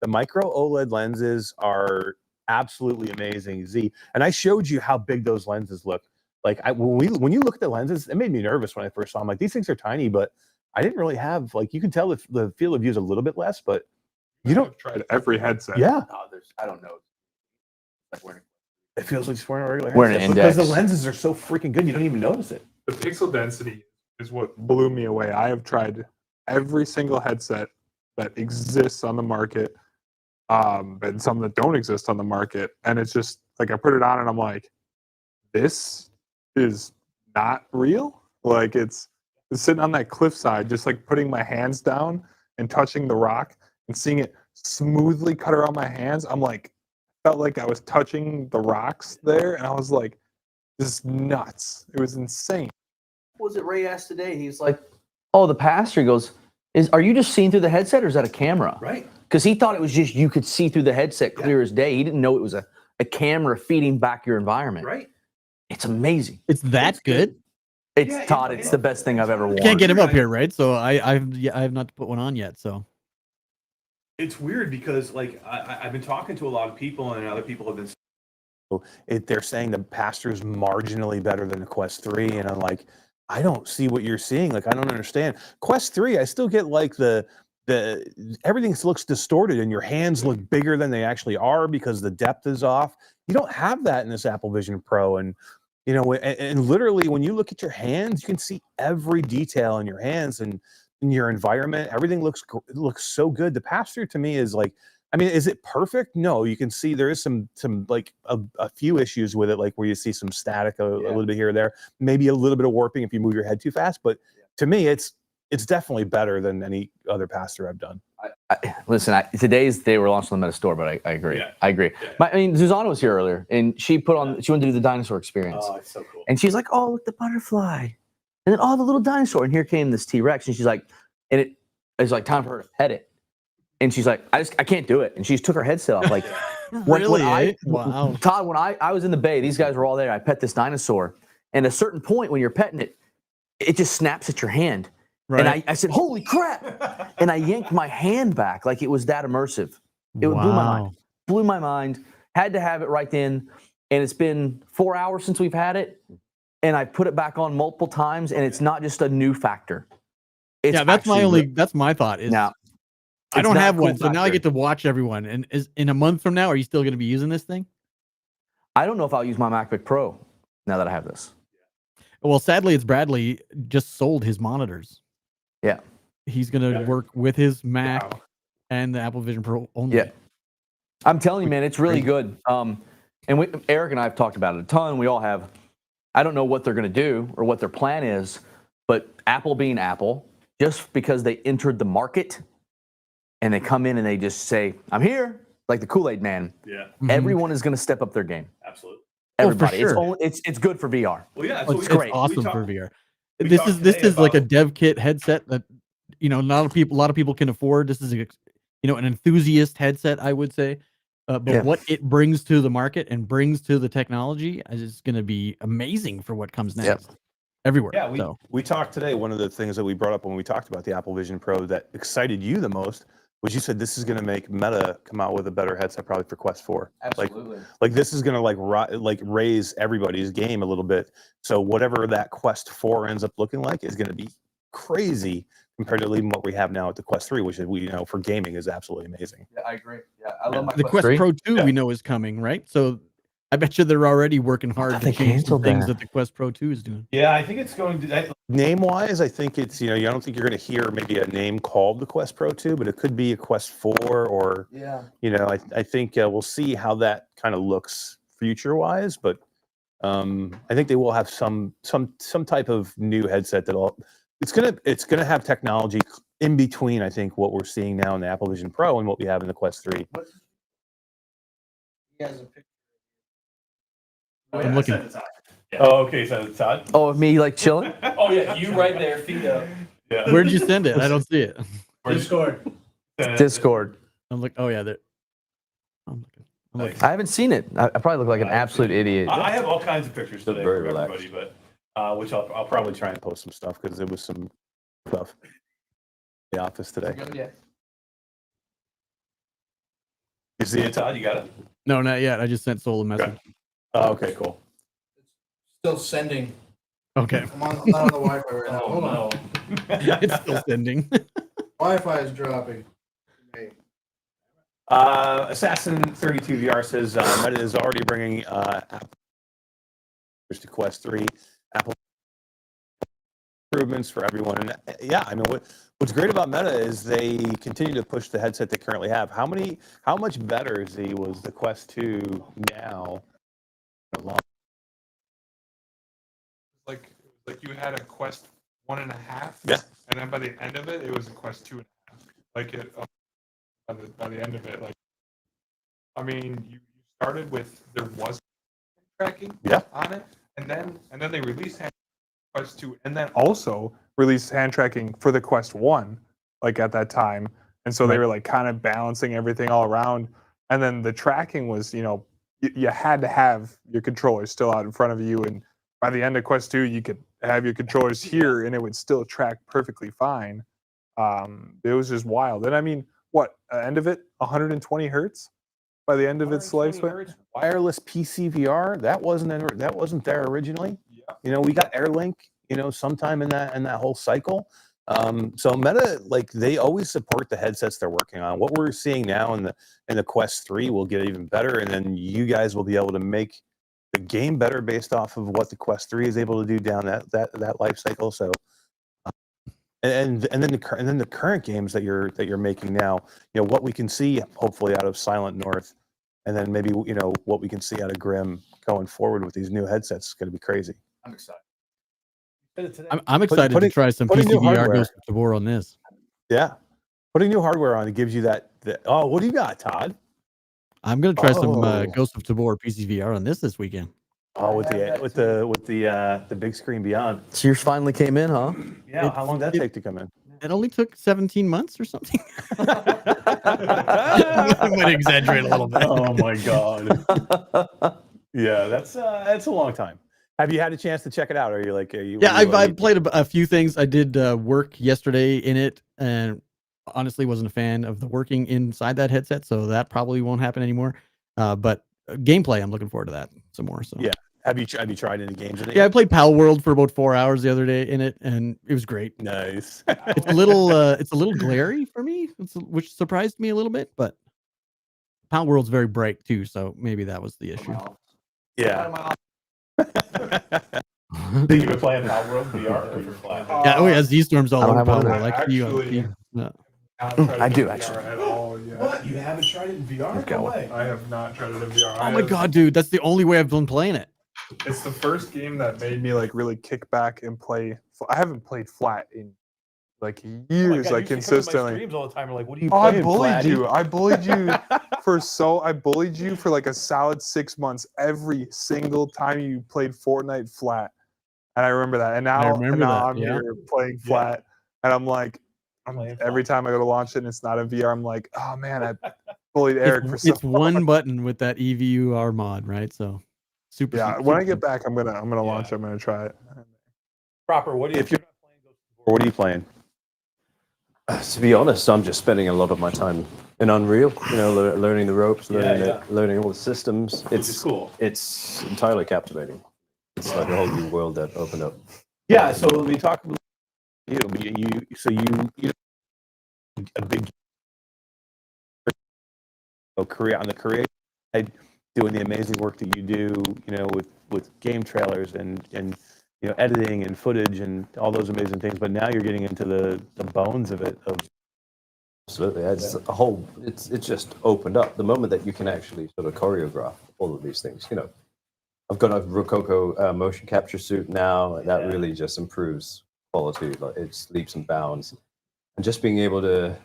micro OLED lenses are absolutely amazing. And I showed you how big those lenses look. Like when you look at the lenses, it made me nervous when I first saw them. Like these things are tiny, but I didn't really have like you can tell the field of view is a little bit less, but you don't tried every headset. Yeah. I don't know. Like it feels like just wearing a regular wearing headset an index. because the lenses are so freaking good, you don't even notice it. The pixel density is what blew me away. I have tried every single headset that exists on the market, and some that don't exist on the market, and it's just like I put it on and I'm like, this is not real. Like it's sitting on that cliffside, just like putting my hands down and touching the rock and seeing it smoothly cut around my hands. I'm like, felt like I was touching the rocks there, and I was like, this is nuts. It was insane. What was it Ray asked today? He's like, oh, the pastor. He goes, are you just seeing through the headset or is that a camera? Right. Because he thought it was just you could see through the headset clear as day. He didn't know it was a camera feeding back your environment. Right. It's amazing. It's that good? It's Todd. It's the best thing I've ever worn. Can't get him up here, right? So I have not put one on yet. So it's weird because like I've been talking to a lot of people and other people have been they're saying the pastor's marginally better than the Quest 3, and I'm like, I don't see what you're seeing. Like I don't understand. Quest 3, I still get like the everything looks distorted and your hands look bigger than they actually are because the depth is off. You don't have that in this Apple Vision Pro, and you know, and literally when you look at your hands, you can see every detail in your hands and in your environment. Everything looks so good. The pastor to me is like, I mean, is it perfect? No, you can see there is some like a few issues with it, like where you see some static a little bit here or there, maybe a little bit of warping if you move your head too fast. But to me, it's definitely better than any other pastor I've done. Listen, today's day we're launching them at a store, but I agree. Yeah. I agree. Yeah. I mean, Zuzana was here earlier, and she wanted to do the dinosaur experience. Oh, it's so cool. And she's like, "Oh, look, the butterfly," and then the little dinosaur, and here came this T-Rex, and she's like, and it is like time for her to pet it, and she's like, I can't do it, and she just took her headset off. Like, really? Wow. Todd, when I was in the bay, these guys were all there. I pet this dinosaur, and at a certain point when you're petting it, it just snaps at your hand. Right. And I said, holy crap. And I yanked my hand back like it was that immersive. It blew my mind. Had to have it right then. And it's been 4 hours since we've had it. And I put it back on multiple times. And it's not just a new factor. That's my thought. Now, I don't have one. So now I get to watch everyone. And in a month from now, are you still going to be using this thing? I don't know if I'll use my MacBook Pro now that I have this. Well, sadly, it's Bradley just sold his monitors. Yeah. He's going to work with his Mac and the Apple Vision Pro only. Yeah. I'm telling you, man, it's really good. And Eric and I have talked about it a ton. We all have. I don't know what they're going to do or what their plan is, but Apple being Apple, just because they entered the market and they come in and they just say, I'm here, like the Kool-Aid man. Yeah. Everyone is going to step up their game. Absolutely. Everybody. For sure. It's good for VR. Well, yeah, it's great. Awesome for VR. This is like a dev kit headset that a lot of people can afford. This is an enthusiast headset, I would say. But what it brings to the market and brings to the technology is going to be amazing for what comes next. Everywhere. Yeah, we talked today. One of the things that we brought up when we talked about the Apple Vision Pro that excited you the most was you said this is going to make Meta come out with a better headset probably for Quest 4. Absolutely. Like this is going to raise everybody's game a little bit. So whatever that Quest 4 ends up looking like is going to be crazy compared to even what we have now at the Quest 3, which is, for gaming is absolutely amazing. Yeah, I agree. Yeah, I love my the Quest Pro 2 we know is coming, right? So I bet you they're already working hard to they change some canceled things that. that the Quest Pro 2 is doing. Yeah, I think it's going to name-wise. I think it's I don't think you're going to hear maybe a name called the Quest Pro 2, but it could be a Quest 4 or I think we'll see how that kind of looks future-wise. But I think they will have some type of new headset that'll it's gonna have technology in between. I think what we're seeing now in the Apple Vision Pro and what we have in the Quest 3. He has a picture. I'm looking. Yeah. Oh, okay. So Todd. Oh, me like chilling? Oh yeah, you right there, feet up. Yeah. Where'd you send it? I don't see it. Discord. Discord. I'm like, oh yeah, there. I'm looking. I haven't seen it. I probably look like an absolute idiot. I have all kinds of pictures today Very for relaxed. everybody, but which I'll probably try and post some stuff because there was some stuff in the office today. Yeah. You see it, Todd? You got it? No, not yet. I just sent Soul a message. Oh, okay, cool. Still sending. Okay. I'm not on the Wi-Fi right now. Hold on. It's still sending. Wi-Fi is dropping. Hey. Assassin 32 VR says Meta is already bringing Apple to Quest 3. Apple improvements for everyone. And yeah, I mean, what's great about Meta is they continue to push the headset they currently have. How much better was the Quest 2 now? Like you had a Quest 1.5, Yeah. and then by the end of it, it was a Quest 2.5. Like it, by the end of it, like I mean, you started with there was tracking on it, and then they released Quest 2, and then also released hand tracking for the Quest 1, like at that time, and so they were like kind of balancing everything all around, and then the tracking was you had to have your controllers still out in front of you, and by the end of Quest 2, you could have your controllers here and it would still track perfectly fine. It was just wild. And I mean, end of it, 120 hertz by the end of its lifespan? Wireless PC VR, that wasn't there originally. Yeah. We got AirLink, sometime in that whole cycle. So Meta, like they always support the headsets they're working on. What we're seeing now in the Quest 3 will get even better, and then you guys will be able to make the game better based off of what the Quest 3 is able to do down that life cycle. So, and then the current games that you're making now, what we can see hopefully out of Silent North, and then maybe what we can see out of Grim going forward with these new headsets is going to be crazy. I'm excited. I'm excited to try some PC VR Ghost of Tabor on this. Yeah, putting new hardware on, it gives you that. Oh, what do you got, Todd? I'm gonna try some Ghost of Tabor PC VR on this weekend. Oh, with the big screen beyond. So yours finally came in, huh? Yeah. How long did that take to come in? It only took 17 months or something. I might exaggerate a little bit. Oh my god. Yeah, that's a long time. Have you had a chance to check it out? Are you? Yeah, I've played a few things. I did work yesterday in it, and honestly wasn't a fan of the working inside that headset, so that probably won't happen anymore. But gameplay, I'm looking forward to that some more. So yeah, have you tried any games in it? Yeah, I played Pal World for about 4 hours the other day in it, and it was great. Nice. It's a little glary for me, which surprised me a little bit. But Pal World's very bright too, so maybe that was the issue. Yeah. Think you've been playing Pal World VR or for flat? Yeah, oh yeah, ZStorms all over Pal World. I do actually. At all, yeah. What? You haven't tried it in VR? No way. I have not tried it in VR. Oh my god, dude, that's the only way I've been playing it. It's the first game that made me like really kick back and play. I haven't played flat in like years, like consistently. Streams all the time. Like, what are you Oh, I playing, bullied Flatty? you. I bullied you for like a solid 6 months every single time you played Fortnite flat. And I remember that. And now I'm here playing flat, and I'm like, every time I go to launch it and it's not in VR, I'm like, oh man, I bullied Eric for so It's one button with that EVUR mod, right? So super. Yeah, when I get back, I'm gonna launch it. I'm gonna try it. Proper. If you're not playing Ghost of Tabor, what are you playing? To be honest, I'm just spending a lot of my time in Unreal. Learning the ropes, learning all the systems. It's cool. It's entirely captivating. It's like a whole new world that opened up. Yeah. So we talk. You a big career on the creative side. doing the amazing work that you do, with game trailers and editing and footage and all those amazing things. But now you're getting into the bones of it. Absolutely, it's a whole. It's just opened up the moment that you can actually sort of choreograph all of these things. I've got a Rococo motion capture suit now. That really just improves quality. Like it's leaps and bounds, and just being able to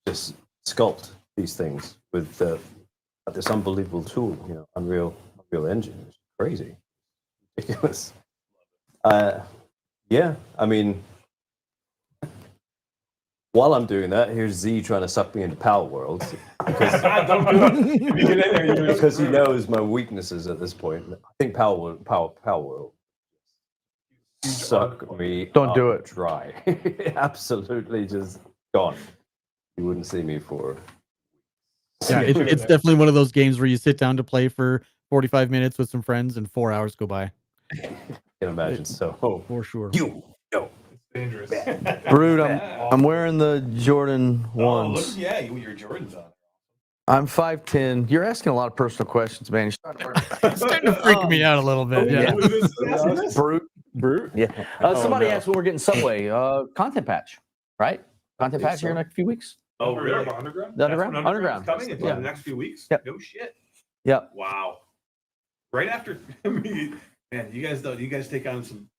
just sculpt these things with this unbelievable tool, Unreal Engine, is crazy, ridiculous. Yeah, I mean. While I'm doing that, here's Z trying to suck me into Power World because he knows my weaknesses at this point. I think Power World suck me. Don't do it. Dry. Absolutely just gone. You wouldn't see me for. Yeah, it's definitely one of those games where you sit down to play for 45 minutes with some friends and 4 hours go by. I can imagine. For sure. Dangerous. Brood, I'm wearing the Jordan ones. Your Jordans on. I'm 5'10". You're asking a lot of personal questions, man. It's starting to freak me out a little bit. Yeah. Brute. Yeah. Somebody asked when we're getting Subway content patch, right? Content patch here in a few weeks. Oh, really? Underground? The Underground. Coming in the next few weeks. Yep. No shit. Yep. Wow. Right after, man, you guys take on some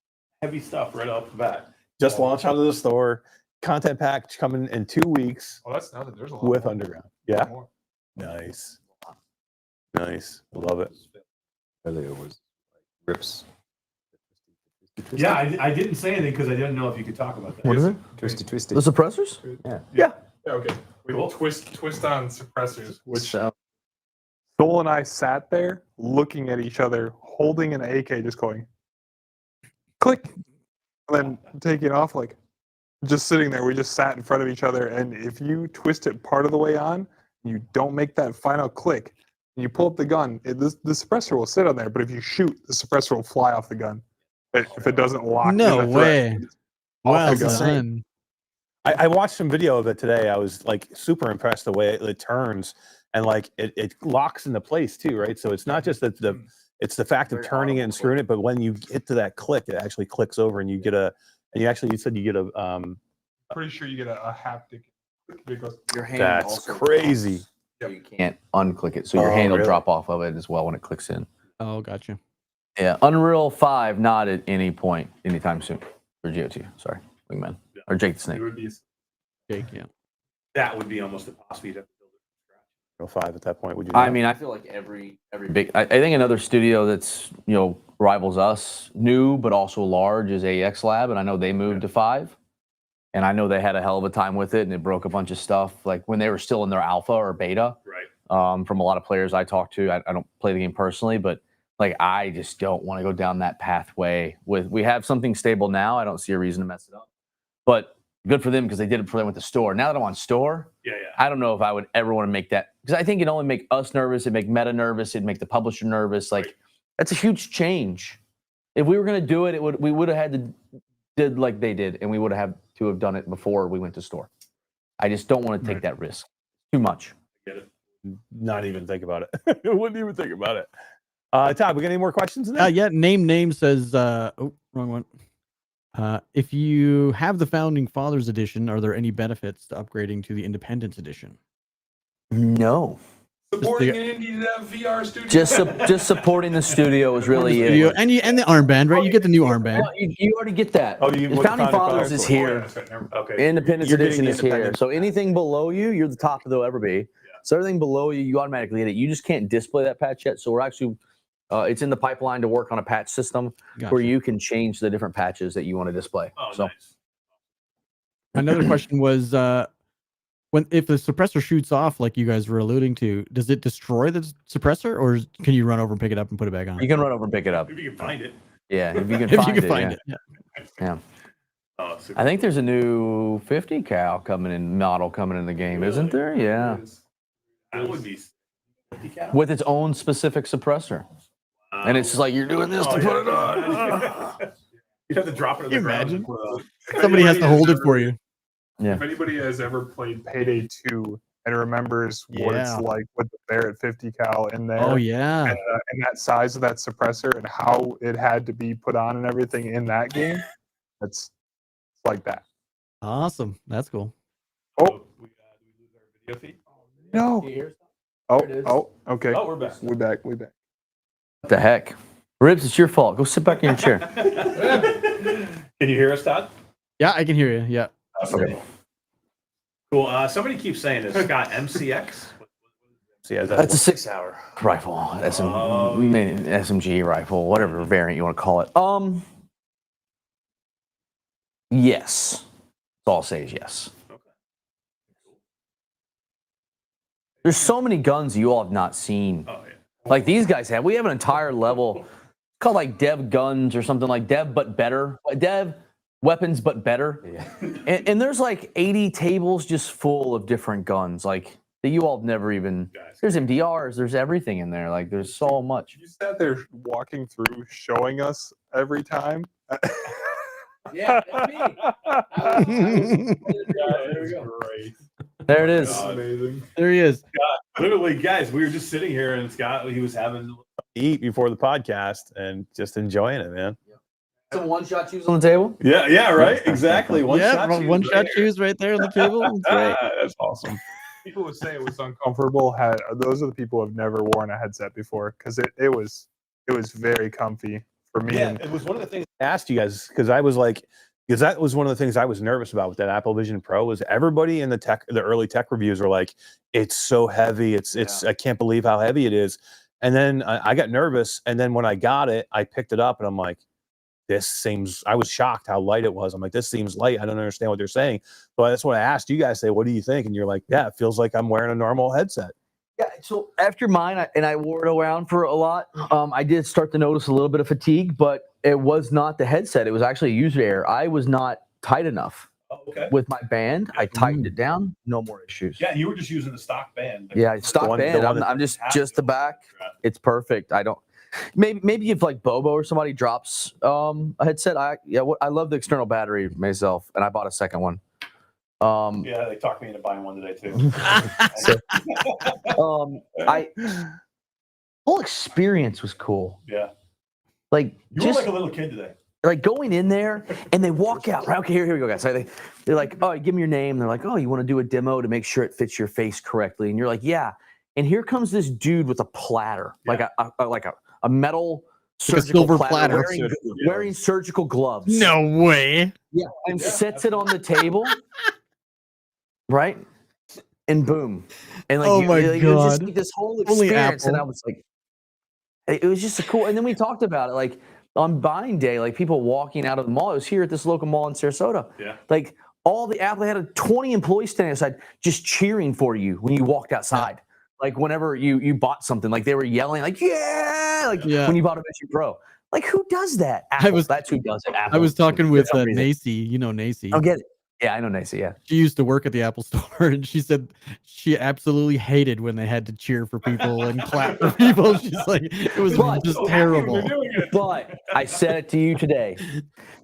heavy stuff right off the bat. Just launched out of the store. Content pack coming in 2 weeks. Oh, that's nothing. There's a lot with more. Underground. Yeah. More. Nice. Love it. Earlier was rips. Yeah, I didn't say anything because I didn't know if you could talk about that. What is it? Twisty. The suppressors? Yeah. Yeah, okay. We twist on suppressors, which So, Soul and I sat there looking at each other, holding an AK, just going click, and then taking off, like just sitting there. We just sat in front of each other, and if you twist it part of the way on, you don't make that final click, and you pull up the gun, the suppressor will sit on there, but if you shoot, the suppressor will fly off the gun. If it doesn't lock. No way. Wow, the son. I watched some video of it today. I was like super impressed the way it turns and like it locks into place too, right? So it's not just that it's the fact of turning it and screwing it, but when you get to that click, it actually clicks over and you get you said you get a Pretty sure you get a haptic. your hand that's also crazy. so you can't unclick it, so your hand will drop off of it as well when it clicks in. Oh, gotcha. Yeah, Unreal 5 not at any point anytime soon for GOT. Sorry, Wingman or Jake the Snake. It would be Jake, yeah. That would be almost impossible. You'd have to build it from scratch. 5 at that point, would you? I mean, I feel like every big. I think another studio that's rivals us, new but also large, is AX Lab, and I know they moved to 5, and I know they had a hell of a time with it, and it broke a bunch of stuff. Like when they were still in their alpha or beta, right? From a lot of players I talked to, I don't play the game personally, but like I just don't want to go down that pathway. We have something stable now. I don't see a reason to mess it up, but good for them because they did it for them with the store. Now that I'm on store, I don't know if I would ever want to make that, because I think it'd only make us nervous, it'd make Meta nervous, it'd make the publisher nervous. Like that's a huge change. If we were going to do it, we would have had to did like they did, and we would have to have done it before we went to store. I just don't want to take that risk. Too much. Get it. Not even think about it. Wouldn't even think about it. Todd, we got any more questions in there? Yeah, name says wrong one. If you have the Founding Fathers edition, are there any benefits to upgrading to the Independence edition? No. supporting an indie VR studio. Just supporting the studio is really it. And the armband, right? You get the new armband. Well, you already get that. Oh, you the Founding Fathers is here. Okay. Independence You're edition getting is here. Independence. So anything below you, you're the top they'll ever be. So everything below you, you automatically get it. You just can't display that patch yet. So we're actually, it's in the pipeline to work on a patch system where you can change the different patches that you want to display. Oh, so nice. Another question was, if the suppressor shoots off, like you guys were alluding to, does it destroy the suppressor, or can you run over and pick it up and put it back on? you can run over and pick it up. If you can find it. Yeah, if you can If find you can it. find Yeah. it. Yeah. Oh, super. I think there's a new 50 cal model coming in the game, isn't there? Yeah. That would be 50 cal. With its own specific suppressor. And it's just like you're doing this to put it on. You'd have to drop it on the ground. Imagine. Somebody has to hold it for you. Yeah. If anybody has ever played Payday 2 and remembers what it's Yeah. like with the Barrett 50 cal in there. Oh yeah. And that size of that suppressor and how it had to be put on and everything in that game. It's like that. Awesome. That's cool. Oh we lose our video feed. no! Oh, okay. Oh, we're back. We back. What the heck? Ribs, it's your fault. Go sit back in your chair. Can you hear us, Todd? Yeah, I can hear you. Yeah. Okay. Cool. Somebody keeps saying this. Scott, MCX. That's a 6-hour rifle. SMG rifle, whatever variant you want to call it. Yes. All I'll say is yes. Okay. There's so many guns you all have not seen. Oh yeah. Like these guys have. We have an entire level called like Dev Guns or something like Dev but better. Dev Weapons but better. Yeah. And there's like 80 tables just full of different guns. Like that you all have never even. There's MDRs. There's everything in there. Like there's so much. You sat there walking through, showing us every time. Yeah, that's me. There we go. Great. There it is. Amazing. There he is. Literally, guys, we were just sitting here, and Scott, he was having to eat before the podcast and just enjoying it, man. Some one-shot shoes on the table. Yeah, right, exactly. One shot shoes right there on the table. That's great. That's awesome. People would say it was uncomfortable. Those are the people who have never worn a headset before because it was very comfy for me. Yeah, And it was one of the things. I asked you guys because I was like, because that was one of the things I was nervous about with that Apple Vision Pro was everybody in the early tech reviews were like, it's so heavy. It's I can't believe how heavy it is. And then I got nervous. And then when I got it, I picked it up and I'm like, I was shocked how light it was. I'm like, this seems light. I don't understand what they're saying. But that's what I asked you guys, say, what do you think? And you're like, yeah, it feels like I'm wearing a normal headset. Yeah, so after mine, I wore it around for a lot. I did start to notice a little bit of fatigue, but it was not the headset. It was actually a user error. I was not tight enough with my band. I tightened it down. No more issues. Yeah, you were just using the stock band. Yeah, stock band. I'm just the back. It's perfect. I don't. Maybe if like Bobo or somebody drops a headset. I love the external battery myself, and I bought a second one. Yeah, they talked me into buying one today too. Whole experience was cool. Yeah, like you were like a little kid today. Like going in there and they walk out. Right? Okay, here we go, guys. So they're like, oh, give me your name. They're like, oh, you want to do a demo to make sure it fits your face correctly? And you're like, yeah. And here comes this dude with a platter, like a metal surgical silver platter, platter. wearing surgical gloves. No way. Yeah, and sets it on the table, right? And boom, and like, oh my god, god, it was just like this whole experience, and I was like, it was just a cool. And then we talked about it, like on buying day, like people walking out of the mall. It was here at this local mall in Sarasota. Yeah, like all the Apple had 20 employees standing outside just cheering for you when you walked outside. Like whenever you bought something, like they were yelling, like when you bought a Vision Pro. Like who does that? Apple. That's who does it. Apple. I was talking with Nacy. You know Nacy. I'll get it. Yeah, I know Nacy. Yeah, she used to work at the Apple Store, and she said she absolutely hated when they had to cheer for people and clap for people. She's like, it was just terrible. But I said it to you today.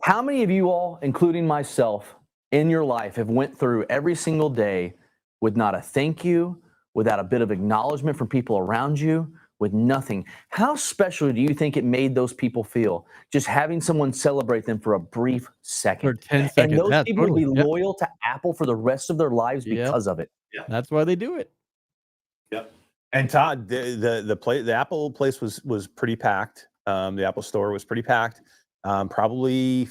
How many of you all, including myself, in your life have went through every single day with not a thank you, without a bit of acknowledgement from people around you, with nothing? How special do you think it made those people feel? Just having someone celebrate them for a brief second. For 10 seconds. And those people will be loyal to Apple for the rest of their lives because of it. Yeah. That's why they do it. Yep. And Todd, the Apple place was pretty packed. The Apple store was pretty packed. Probably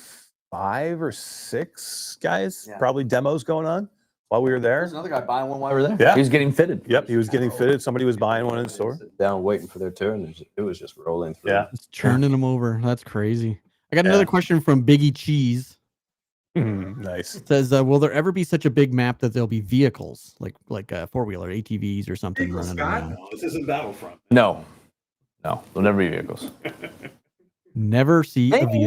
5 or 6 guys, probably demos going on while we were there. There's another guy buying one while we were there. Yeah. He was getting fitted. Yep, he was getting fitted. Somebody was buying one in the store. Down waiting for their turn. It was just rolling through. Yeah. It's churning them over. That's crazy. I got another question from Biggie Cheese. Nice. It says, will there ever be such a big map that there'll be vehicles like 4-wheeler ATVs or something running around? No, this isn't Battlefront. No, there'll never be vehicles. Never see a vehicle.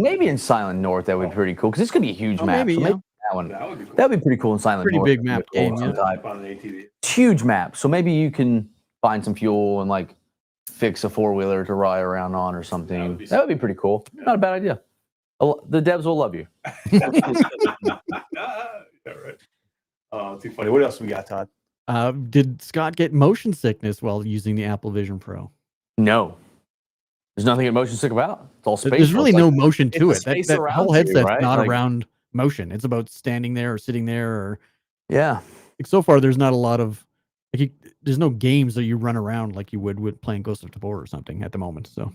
Maybe in Silent North that would be pretty cool because it's gonna be a huge map. Maybe, so yeah. that one. That would be cool. That'd be pretty cool in Silent Pretty North. big map game, yeah. On an ATV. It's huge map. So maybe you can find some fuel and like fix a 4-wheeler to ride around on or something. That would be pretty cool. Yeah. Not a bad idea. The devs will love you. Yeah, right. Oh, too funny. What else we got, Todd? Did Scott get motion sickness while using the Apple Vision Pro? No. There's nothing motion sick about. It's all spatial. There's really no motion to it. Space That around whole you, headset's right? not Like- around motion. It's about standing there or sitting there. Or Yeah. like, so far, there's not a lot of like. There's no games that you run around like you would with playing Ghost of Tabor or something at the moment. So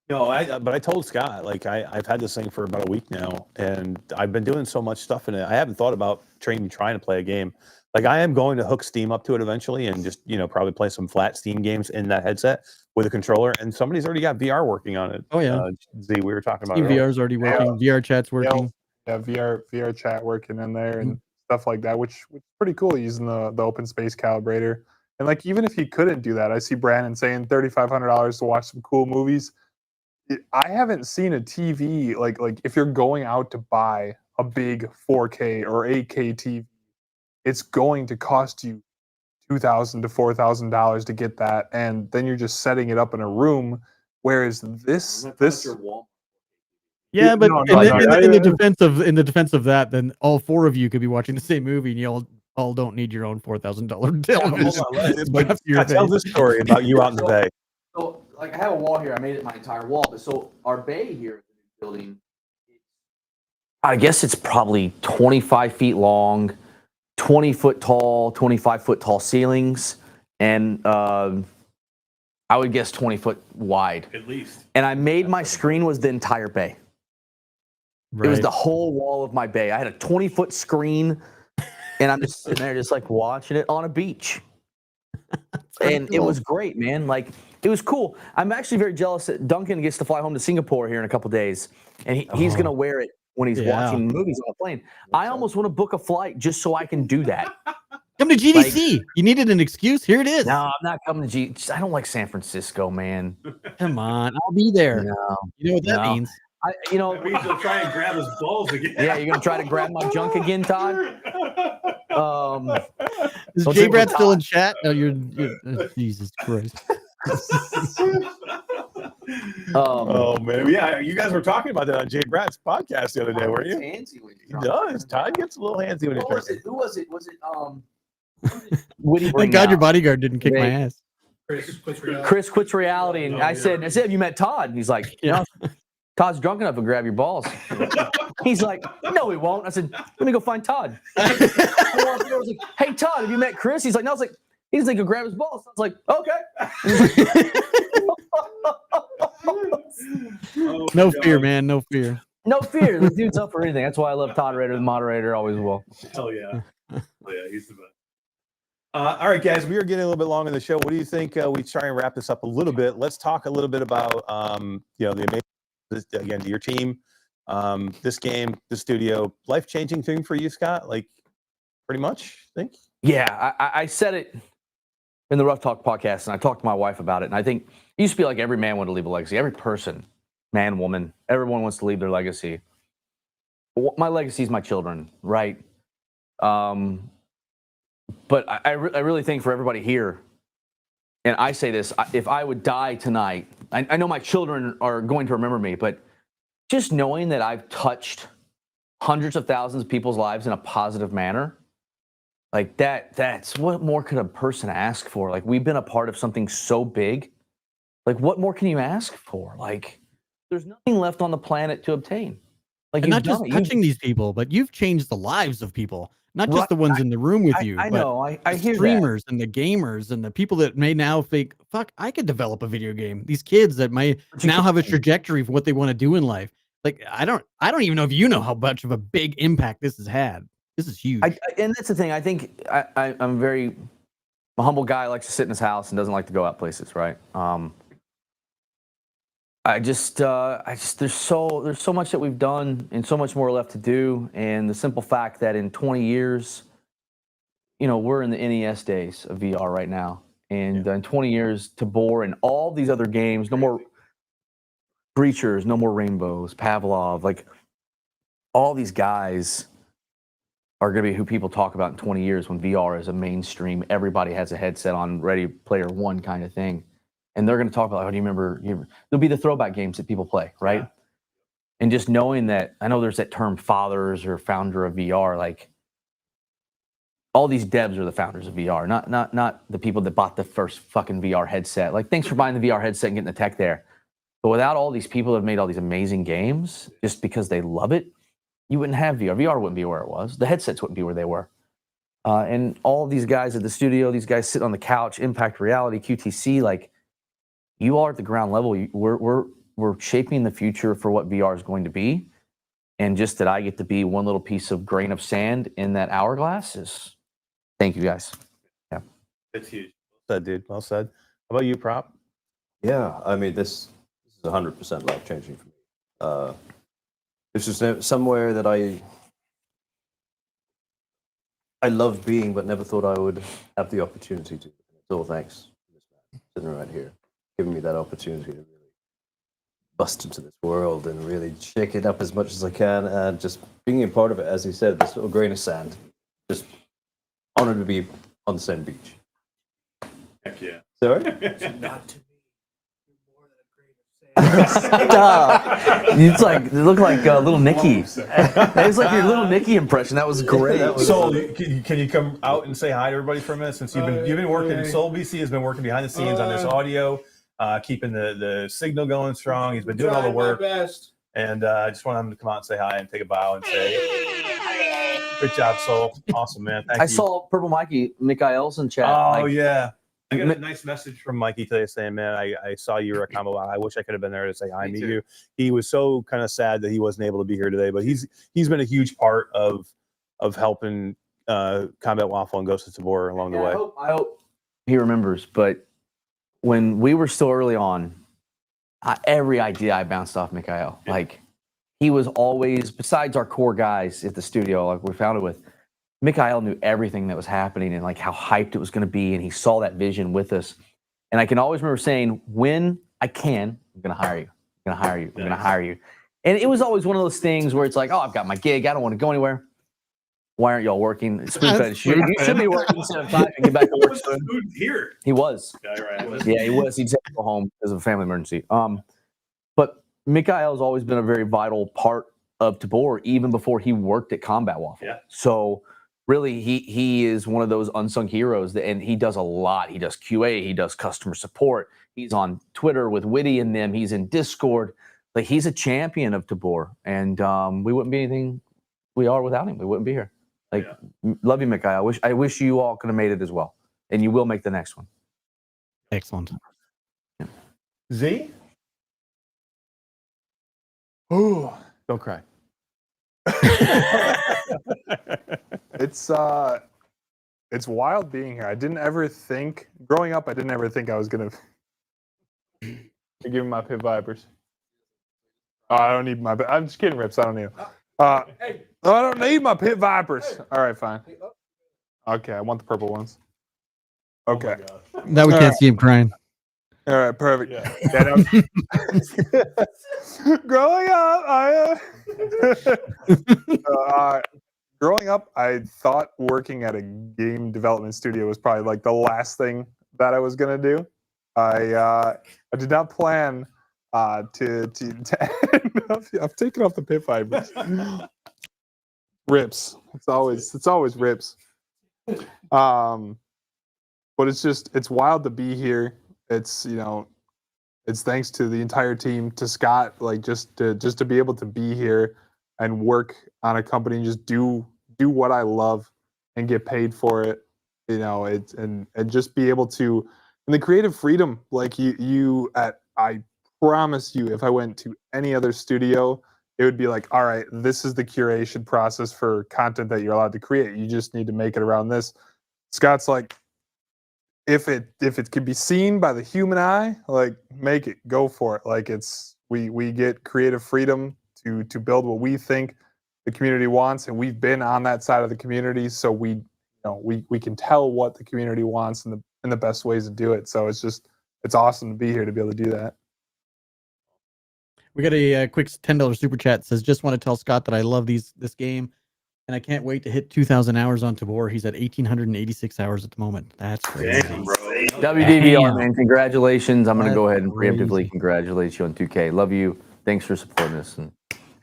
No, but I told Scott, like I've had this thing for about a week now, and I've been doing so much stuff in it. I haven't thought about trying to play a game. Like I am going to hook Steam up to it eventually, and just probably play some flat Steam games in that headset with a controller. And somebody's already got VR working on it. Oh, yeah. Z, we were talking about Steam earlier. VR's already working. VR chat's working. Yeah, VR chat working in there and stuff like that, which is pretty cool using the open space calibrator. And like even if you couldn't do that, I see Brandon saying $3,500 to watch some cool movies. I haven't seen a TV like if you're going out to buy a big 4K or 8K TV, it's going to cost you $2,000 to $4,000 to get that, and then you're just setting it up in a room. Whereas this Yeah, but No, in the defense of that, then all four of you could be watching the same movie, and you all don't need your own $4,000 television. Tell this story about you out in the bay. So, like, I have a wall here. I made it my entire wall. But so our bay here in the building, I guess it's probably 25 feet long, 20 foot tall, 25 foot tall ceilings, and I would guess 20 foot wide. At least. And I made my screen was the entire bay. Right. It was the whole wall of my bay. I had a 20-foot screen, and I'm just sitting there just like watching it on a beach. And it was great, man. Like, it was cool. I'm actually very jealous that Duncan gets to fly home to Singapore here in a couple days, and he's going to wear it when he's watching movies on a plane. I almost want to book a flight just so I can do that. Come to GDC. You needed an excuse. Here it is. No, I'm not coming to GDC. I don't like San Francisco, man. Come on. I'll be there. No. You know what that means. That means he'll try and grab his balls again. Yeah, you're going to try to grab my junk again, Todd? Is Jay Brad still in chat? No, you're Jesus Christ. Oh man, yeah, you guys were talking about that on Jay Brad's podcast the other day, weren't you? Handsy when He does. Todd gets a little handsy when he tries. Who was it? Was it Woody? Thank God your bodyguard didn't kick my ass. Chris quits reality, and I said, "Have you met Todd?" And he's like, "Yeah." Todd's drunk enough to grab your balls. He's like, "No, he won't." I said, "Let me go find Todd." I was like, "Hey, Todd, have you met Chris?" He's like, "No." I was like, "He's like, go grab his balls." I was like, "Okay." No fear, man. No fear. No fear. The dude's up for anything. That's why I love Todd Rader, the moderator, always will. Hell yeah. Oh yeah, he's the best. All right, guys, we are getting a little bit long in the show. What do you think? We try and wrap this up a little bit. Let's talk a little bit about the amazing, again, your team, this game, the studio, life-changing thing for you, Scott. Like, pretty much, I think. Yeah, I said it in the Rough Talk podcast, and I talked to my wife about it. And I think it used to be like every man wanted to leave a legacy. Every person, man, woman, everyone wants to leave their legacy. My legacy is my children, right? But I really think for everybody here, and I say this, if I would die tonight, I know my children are going to remember me, but just knowing that I've touched hundreds of thousands of people's lives in a positive manner, like that's what more could a person ask for? Like, we've been a part of something so big. Like, what more can you ask for? Like, there's nothing left on the planet to obtain. Like, and not just touching these people, but you've changed the lives of people. Not just the ones in the room with you. I know. I hear streamers and the gamers and the people that may now think, fuck, I could develop a video game. These kids that may now have a trajectory for what they want to do in life. Like, I don't even know if you know how much of a big impact this has had. This is huge. And that's the thing. I think I'm a humble guy, likes to sit in his house and doesn't like to go out places, right? There's so much that we've done and so much more left to do. And the simple fact that in 20 years, we're in the NES days of VR right now. And in 20 years, Tabor and all these other games, no more Breachers, no more Rainbows, Pavlov, like all these guys are going to be who people talk about in 20 years when VR is a mainstream. Everybody has a headset on, Ready Player One kind of thing. And they're going to talk about, do you remember? There'll be the throwback games that people play, right? Yeah. And just knowing that, I know there's that term fathers or founder of VR. Like, all these devs are the founders of VR, not the people that bought the first fucking VR headset. Like, thanks for buying the VR headset and getting the tech there. But without all these people that have made all these amazing games, just because they love it, you wouldn't have VR. VR wouldn't be where it was. The headsets wouldn't be where they were. And all these guys at the studio, these guys sitting on the couch, Impact Reality, QTC, like, you all are at the ground level. We're shaping the future for what VR is going to be. And just that I get to be one little piece of grain of sand in that hourglass is, thank you guys. Yeah. It's huge. Well said, dude. Well said. How about you, Prop? Yeah, I mean, this is 100% life changing for me. This is somewhere that I love being, but never thought I would have the opportunity to. It's all thanks to this man sitting right here, giving me that opportunity to really bust into this world and really shake it up as much as I can, and just being a part of it, as he said, this little grain of sand. Just honored to be on the same beach. Heck yeah. Sorry? Not to me. It's like, you look like little Nicky. It's like your little Nicky impression. That was great. Soul, can you come out and say hi to everybody for a minute? Since you've been working, SoulBC has been working behind the scenes on this audio, keeping the signal going strong. He's been doing all the work. And I just want him to come out and say hi and take a bow and say, good job, Soul. Awesome, man. Thank you. I saw Purple Mikey, Mikhail's in chat. Oh, yeah. I got a nice message from Mikey today saying, man, I saw you were at Combat Waffle. I wish I could have been there to say hi and meet you. He was so kind of sad that he wasn't able to be here today, but he's been a huge part of helping Combat Waffle and Ghosts of Tabor along the way. I hope he remembers, but when we were still early on, every idea I bounced off Mikhail. Yeah. Like, he was always, besides our core guys at the studio, like we founded with, Mikhail knew everything that was happening and like how hyped it was going to be, and he saw that vision with us. And I can always remember saying, when I can, I'm going to hire you. I'm going to hire you. I'm going to hire you. And it was always one of those things where it's like, oh, I've got my gig. I don't want to go anywhere. Why aren't y'all working? Spoon-fed. You should be working 7-5 and get back to work soon. Here. He was. Yeah, he was. He'd go home because of a family emergency. But Mikhail has always been a very vital part of Tabor, even before he worked at Combat Waffle. Yeah. So really, he is one of those unsung heroes, and he does a lot. He does QA, he does customer support. He's on Twitter with Witty and them. He's in Discord. Like, he's a champion of Tabor, and we wouldn't be anything we are without him. We wouldn't be here. Like, love you, Mikhail. I wish you all could have made it as well, and you will make the next one. Excellent. Yeah. Z? Ooh, don't cry. It's wild being here. I didn't ever think, growing up, I didn't ever think I was gonna give me my pit vipers. Oh, I don't need my. I'm just kidding, Rips. I don't need them. I don't need my pit vipers. All right, fine. Okay, I want the purple ones. Okay. Now we can't see him crying. All right, perfect. Growing up, I thought working at a game development studio was probably like the last thing that I was gonna do. I did not plan to end up. I've taken off the pit fibers. Rips. It's always rips. But it's wild to be here. It's it's thanks to the entire team, to Scott, like just to be able to be here and work on a company and just do what I love and get paid for it, and just be able to, and the creative freedom, like I promise you, if I went to any other studio, it would be like, all right, this is the curation process for content that you're allowed to create. You just need to make it around this. Scott's like, if it can be seen by the human eye, like, make it, go for it. Like, we get creative freedom to build what we think the community wants, and we've been on that side of the community, so we can tell what the community wants and the best ways to do it. So it's awesome to be here to be able to do that. We got a quick $10 super chat. It says, just want to tell Scott that I love this game, and I can't wait to hit 2,000 hours on Tabor. He's at 1,886 hours at the moment. That's crazy. Damn, bro. WDVR, man, congratulations. I'm going to go ahead and preemptively congratulate you on 2K. Love you. Thanks for supporting us, and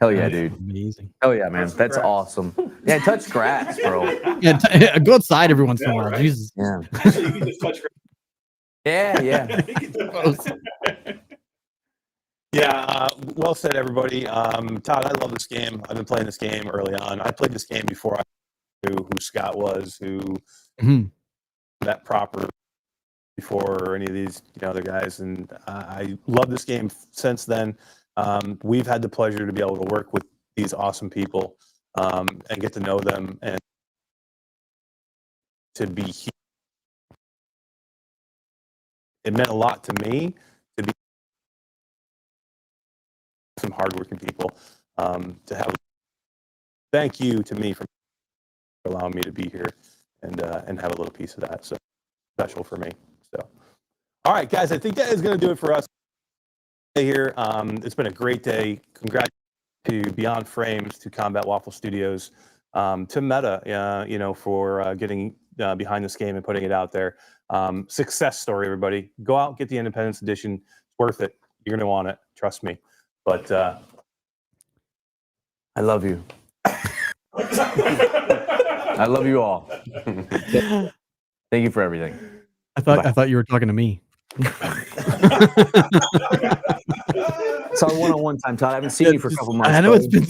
Hell yeah, dude. Amazing. Hell yeah, man. That's awesome. Yeah, touch grass, bro. Yeah, go outside every once in a while. Right? Jesus. Yeah. Actually, you can just touch. Yeah. Yeah, well said, everybody. Todd, I love this game. I've been playing this game early on. I played this game before I knew who Scott was, who that proper before any of these other guys, and I love this game since then. We've had the pleasure to be able to work with these awesome people and get to know them and to be here. It meant a lot to me to be some hardworking people to have. Thank you to me for allowing me to be here and have a little piece of that. So special for me. So, all right, guys, I think that is going to do it for us here. It's been a great day. Congrats to Beyond Frames, to Combat Waffle Studios, to Meta, for getting behind this game and putting it out there. Success story, everybody. Go out, get the Independence Edition. It's worth it. You're going to want it. Trust me. But I love you. I love you all. Thank you for everything. I thought you were talking to me. It's our one-on-one time, Todd. I haven't seen you for a couple months. I know it's been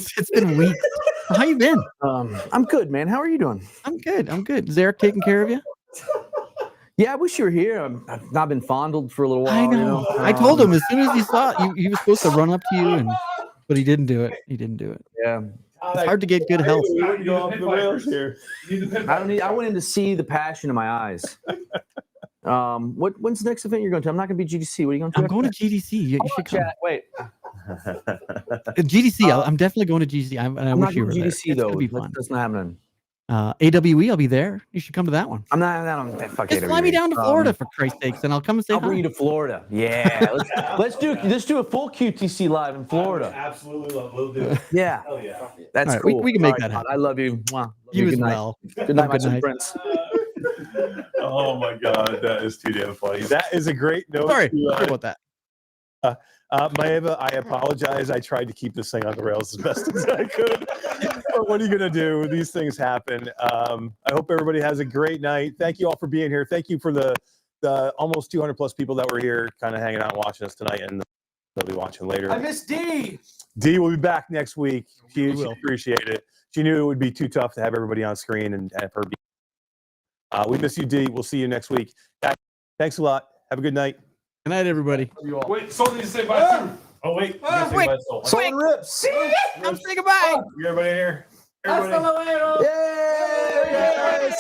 weeks. How you been? I'm good, man. How are you doing? I'm good. Is Eric taking care of you? Yeah, I wish you were here. I've not been fondled for a little while. I know. I told him as soon as he saw it, he was supposed to run up to you, but he didn't do it. Yeah. It's hard to get good health. I went in to see the passion in my eyes. When's the next event you're going to? I'm not going to be GDC. What are you going to? I'm going to GDC. You should come. Wait. GDC. I'm definitely going to GDC. I wish you were there. GDC though. It's be fun. That's not happening. AWE. I'll be there. You should come to that one. I'm not. Fuck Just AWE. fly me down to Florida for Christ's sakes, and I'll come and say I'll hi. bring you to Florida. Yeah. Let's do a full Q2C live in Florida. Absolutely love. We'll do it. Yeah. Hell yeah. That's All right, cool. we can make that happen. I love you. Mwah. Love You as good night. well. Good night, my Good night. friends. oh my God, that is too damn funny. That is a great note. Sorry to, about that. Maeva, I apologize. I tried to keep this thing on the rails as best as I could. But what are you going to do? These things happen. I hope everybody has a great night. Thank you all for being here. Thank you for the almost 200 plus people that were here kind of hanging out and watching us tonight, and they'll be watching later. I miss D. D will be back next week. She appreciate it. She knew it would be too tough to have everybody on screen and have her be. We miss you, D. We'll see you next week. Thanks a lot. Have a good night. Good night, everybody. Wait, Soul needs to say bye too. Oh wait. Wait. Soul and Rips. I'm saying goodbye. Everybody here. Hasta luego. Yay!